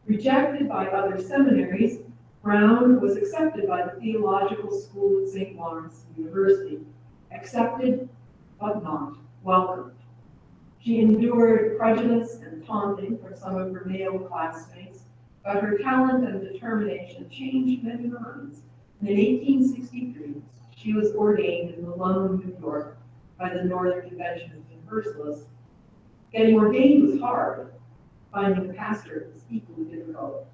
S2: Rejected by other seminaries, Brown was accepted by the Theological School at St. Lawrence University. Accepted, but not welcomed. She endured prejudice and taunting from some of her male classmates, but her talent and determination changed many minds. And in 1863, she was ordained in Malone, New York, by the Northern Convention of Universalists. Getting ordained was hard. Finding a pastor was equally difficult.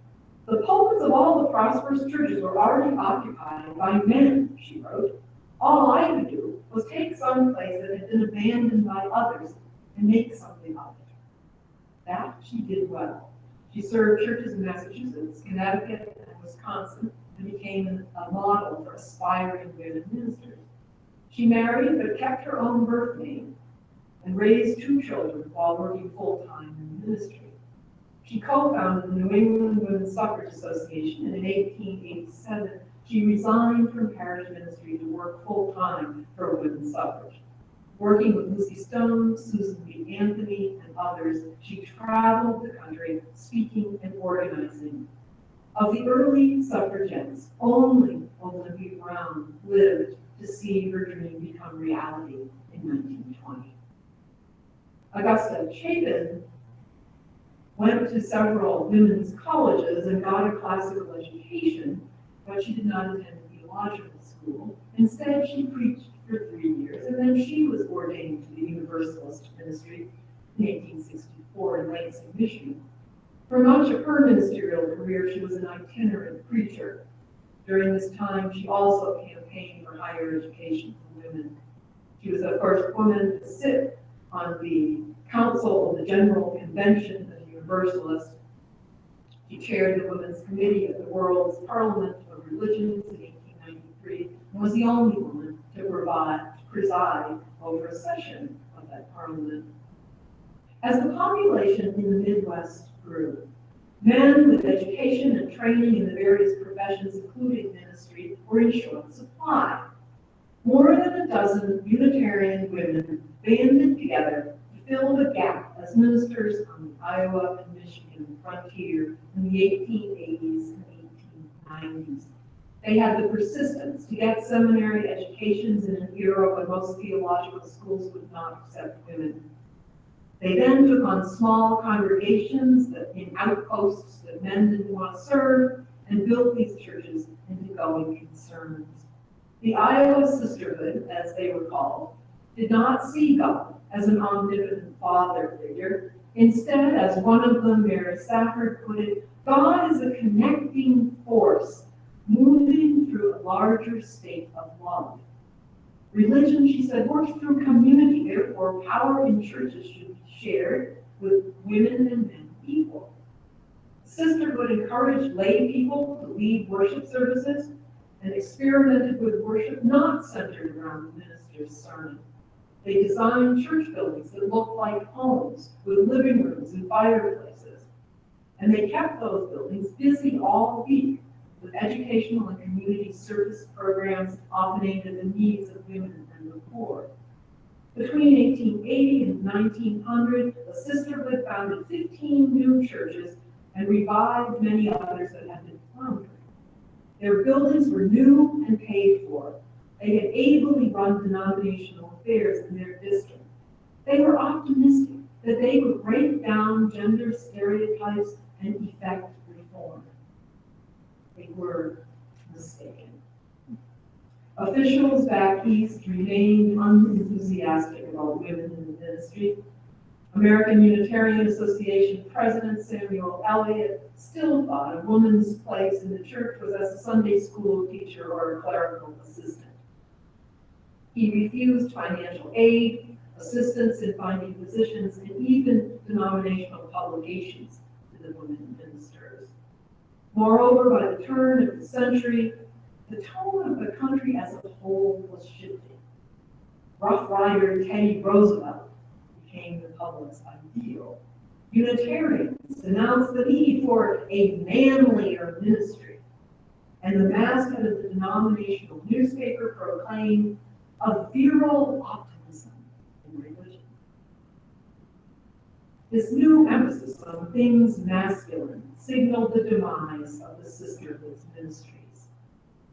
S2: The pulpits of all the prosperous churches were already occupied by men, she wrote. All I could do was take some place that had been abandoned by others and make something of it. That she did well. She served churches in Massachusetts, Connecticut, and Wisconsin, and became a model for aspiring women ministers. She married but kept her own birth name and raised 2 children while working full-time in ministry. She co-founded the New England Women's Suffrage Association, and in 1887, she resigned from parish ministry to work full-time for women's suffrage. Working with Lucy Stone, Susan B. Anthony, and others, she traveled the country speaking and organizing. Of the early suffragettes, only Olivia Brown lived to see her dream become reality in 1920. Augusta Chapin went to several women's colleges and got a classical education, but she did not attend theological school. Instead, she preached for 3 years, and then she was ordained to the Universalist ministry in 1864 in Lansing, Michigan. For much of her ministerial career, she was an itinerant preacher. During this time, she also campaigned for higher education for women. She was the first woman to sit on the Council of the General Convention of the Universalists. She chaired the Women's Committee of the World's Parliament of Religions in 1893 and was the only woman to preside over a session of that parliament. As the population in the Midwest grew, men with education and training in the various professions, including ministry, were in short supply. More than a dozen Unitarian women banded together to fill the gap as ministers on the Iowa and Michigan frontier in the 1880s and 1890s. They had the persistence to get seminary educations in an era when most theological schools would not accept women. They then took on small congregations that in outposts that men didn't want to serve and built these churches into going concerns. The Iowa Sisterhood, as they were called, did not see God as an omnipotent father figure. Instead, as one of them, Mary Safford, put it, God is a connecting force moving through a larger state of love. Religion, she said, works through community, therefore power in churches should be shared, with women and men equal. Sisterhood encouraged lay people to lead worship services and experimented with worship not centered around the minister's sermon. They designed church buildings that looked like homes with living rooms and fireplaces. And they kept those buildings busy all week with educational and community service programs often aimed at the needs of women and the poor. Between 1880 and 1900, the sisterhood founded 15 new churches and revived many others that had been floundering. Their buildings were new and paid for. They had ably run denominational affairs in their district. They were optimistic that they would break down gender stereotypes and effect reform. They were mistaken. Officials back east remained unenthusiastic about women in the ministry. American Unitarian Association President Samuel Eliot still thought a woman's place in the church was as a Sunday school teacher or a clerical assistant. He refused financial aid, assistance in finding positions, and even denominational publications to the women ministers. Moreover, by the turn of the century, the tone of the country as a whole was shifting. Rough Rider Teddy Roosevelt became the public's ideal. Unitarians announced the need for a manlier ministry, and the masthead of the denominational newspaper proclaimed a virile optimism in religion. This new emphasis on things masculine signaled the demise of the sisterhood's ministries.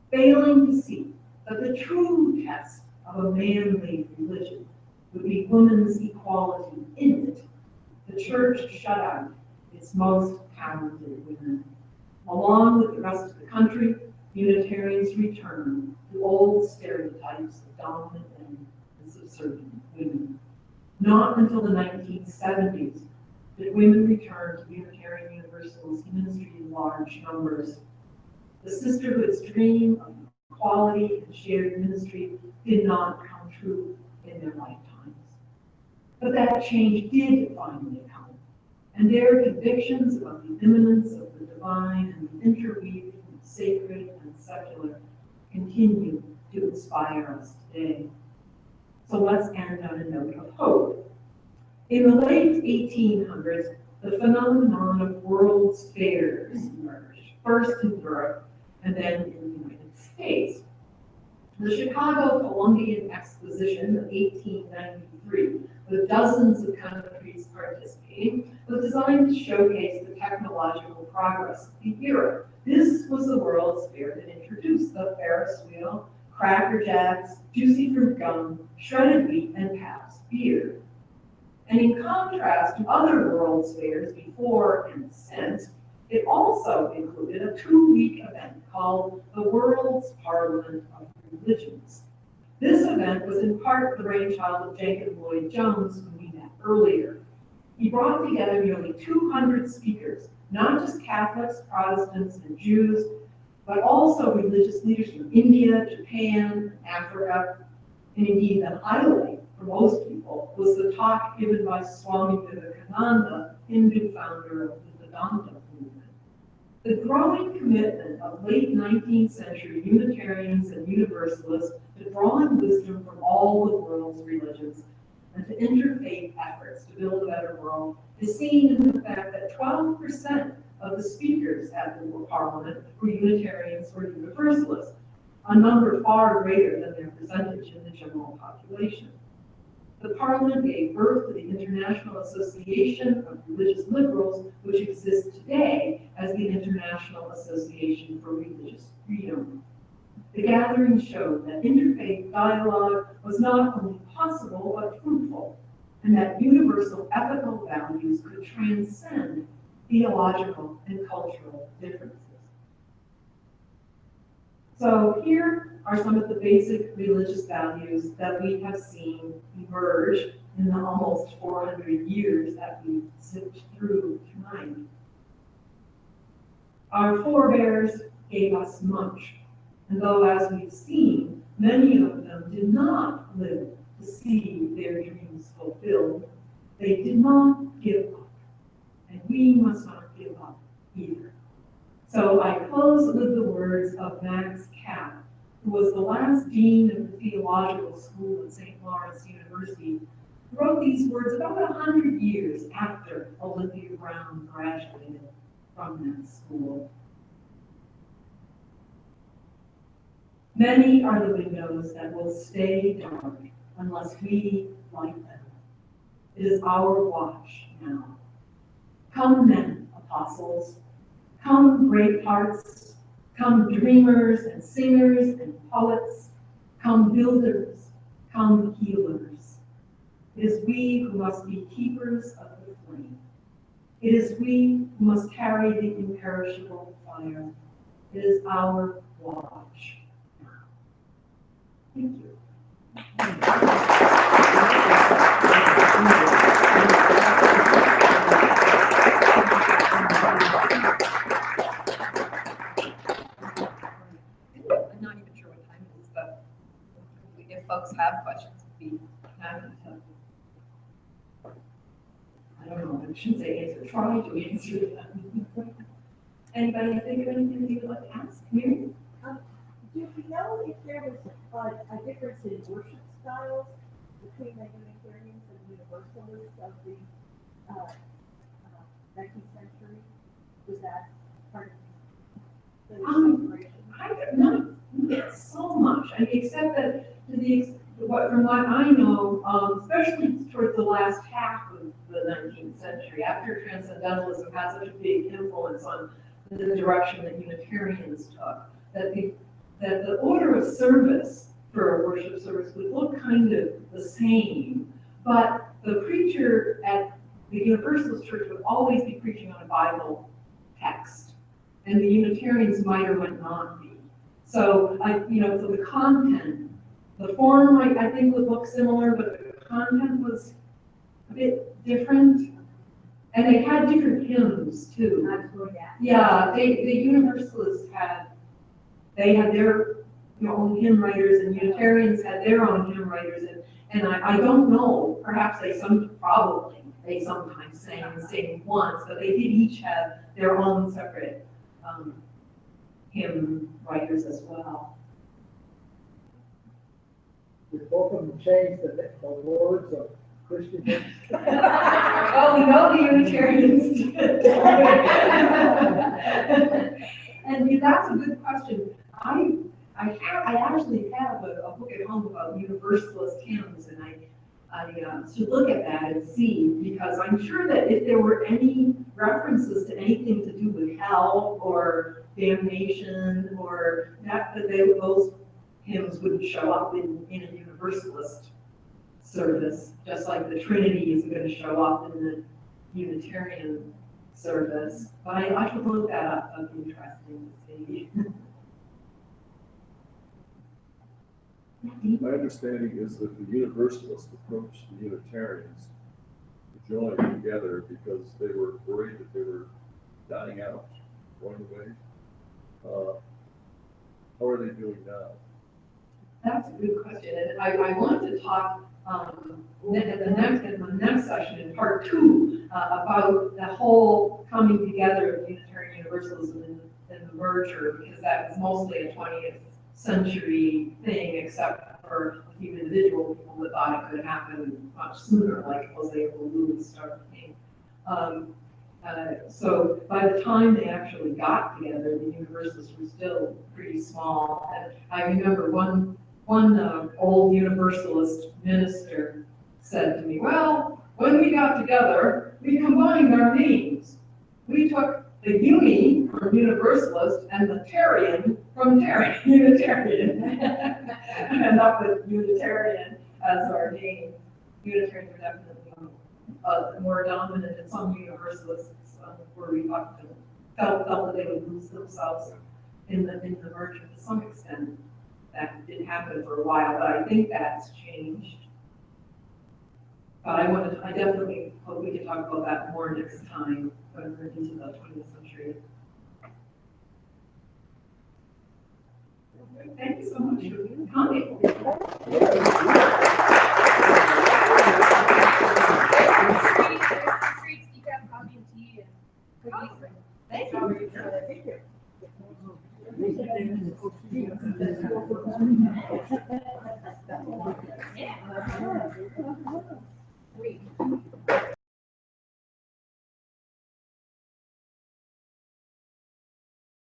S2: Failing to see that the true test of a manly religion would be women's equality in it, the church shut out its most talented women. Along with the rest of the country, Unitarians returned to old stereotypes of dominant men and subservient women. Not until the 1970s did women return to Unitarian Universalist ministry in large numbers. The sisterhood's dream of equality and shared ministry did not come true in their lifetimes. But that change did finally come, and their convictions about the immanence of the divine and the interweaving of sacred and secular continue to inspire us today. So let's end on a note of hope. In the late 1800s, the phenomenon of world's fairs emerged, first in Europe and then in the United States. The Chicago Columbian Exposition of 1893, with dozens of countries participating, was designed to showcase the technological progress of the era. This was the World's Fair that introduced the Ferris wheel, Cracker Jacks, juicy fruit gum, shredded wheat, and Pabst beer. And in contrast to other World's Fairs before and since, it also included a 2-week event called the World's Parliament of Religions. This event was in part the brainchild of Jacob Lloyd-Jones, whom we met earlier. He brought together nearly 200 speakers, not just Catholics, Protestants, and Jews, but also religious leaders from India, Japan, Africa, and indeed the highlight for most people was the talk given by Swami Vivekananda, Hindu founder of the Vedanta movement. The growing commitment of late 19th century Unitarians and Universalists to drawing wisdom from all the world's religions and to interfaith efforts to build a better world is seen in the fact that 12% of the speakers at the Parliament were Unitarians or Universalists, a number far greater than their percentage in the general population. The Parliament gave birth to the International Association of Religious Liberals, which exists today as the International Association for Religious Freedom. The gathering showed that interfaith dialogue was not only possible but fruitful, and that universal ethical values could transcend theological and cultural differences. So here are some of the basic religious values that we have seen emerge in the almost 400 years that we've zipped through tonight. Our forebears gave us much, and though, as we've seen, many of them did not live to see their dreams fulfilled, they did not give up. And we must not give up either. So I close with the words of Max Kapp, who was the last dean of the theological school at St. Lawrence University, who wrote these words about 100 years after Olympia Brown graduated from that school. Many are the windows that will stay dark unless we light them. It is our watch now. Come then, apostles. Come, great hearts. Come, dreamers and singers and poets. Come, builders. Come, healers. It is we who must be keepers of the flame. It is we who must carry the imperishable fire. It is our watch now. Thank you.
S4: I'm not even sure what time it is, but if folks have questions, we'd be happy to.
S2: I don't know, I shouldn't say answer, try to answer them. Anybody think of anything that you would like to ask? Mary?
S3: Do we know if there was a difference in worship styles between the Unitarians and Universalists of the 19th century? Was that part of the separation?
S2: Not so much. I mean, except that from what I know, especially towards the last half of the 19th century, after Transcendentalism had such a big influence on the direction that Unitarians took, that the order of service for a worship service would look kind of the same, but the preacher at the Universalist church would always be preaching on a Bible text, and the Unitarians might or might not be. So, so the content, the form I think would look similar, but the content was a bit different. And they had different hymns too. Yeah, the Universalists had their own hymn writers, and Unitarians had their own hymn writers, and I don't know, perhaps they sometimes sang the same ones, but they did each have their own separate hymn writers as well.
S5: Did both of them change the words of Christian hymns?
S2: Well, we know the Unitarians did. And that's a good question. I actually have a book at home about Universalist hymns, and I should look at that and see, because I'm sure that if there were any references to anything to do with hell or damnation or those hymns wouldn't show up in a Universalist service, just like the Trinity isn't going to show up in the Unitarian service. But I should look that up. That'd be interesting to see.
S6: My understanding is that the Universalists approached the Unitarians to join together because they were worried that they were dying out, going away. How are they doing now?
S2: That's a good question, and I want to talk in the next session in part 2 about the whole coming together of Unitarian Universalism and the merger, because that was mostly a 20th century thing, except for a few individual people that thought it could happen much sooner, like Jose Bolu started King. So by the time they actually got together, the Universalists were still pretty small. And I remember one old Universalist minister said to me, well, when we got together, we combined our names. We took the Uni from Universalist and the Tarian from Unitarian. And end up with Unitarian as our name. Unitarians are definitely more dominant, and some Universalists were reluctant, felt that they would lose themselves in the merger to some extent. That didn't happen for a while, but I think that's changed. But I definitely hope we can talk about that more next time when we're into the 20th century. Thank you so much for coming.
S3: Great.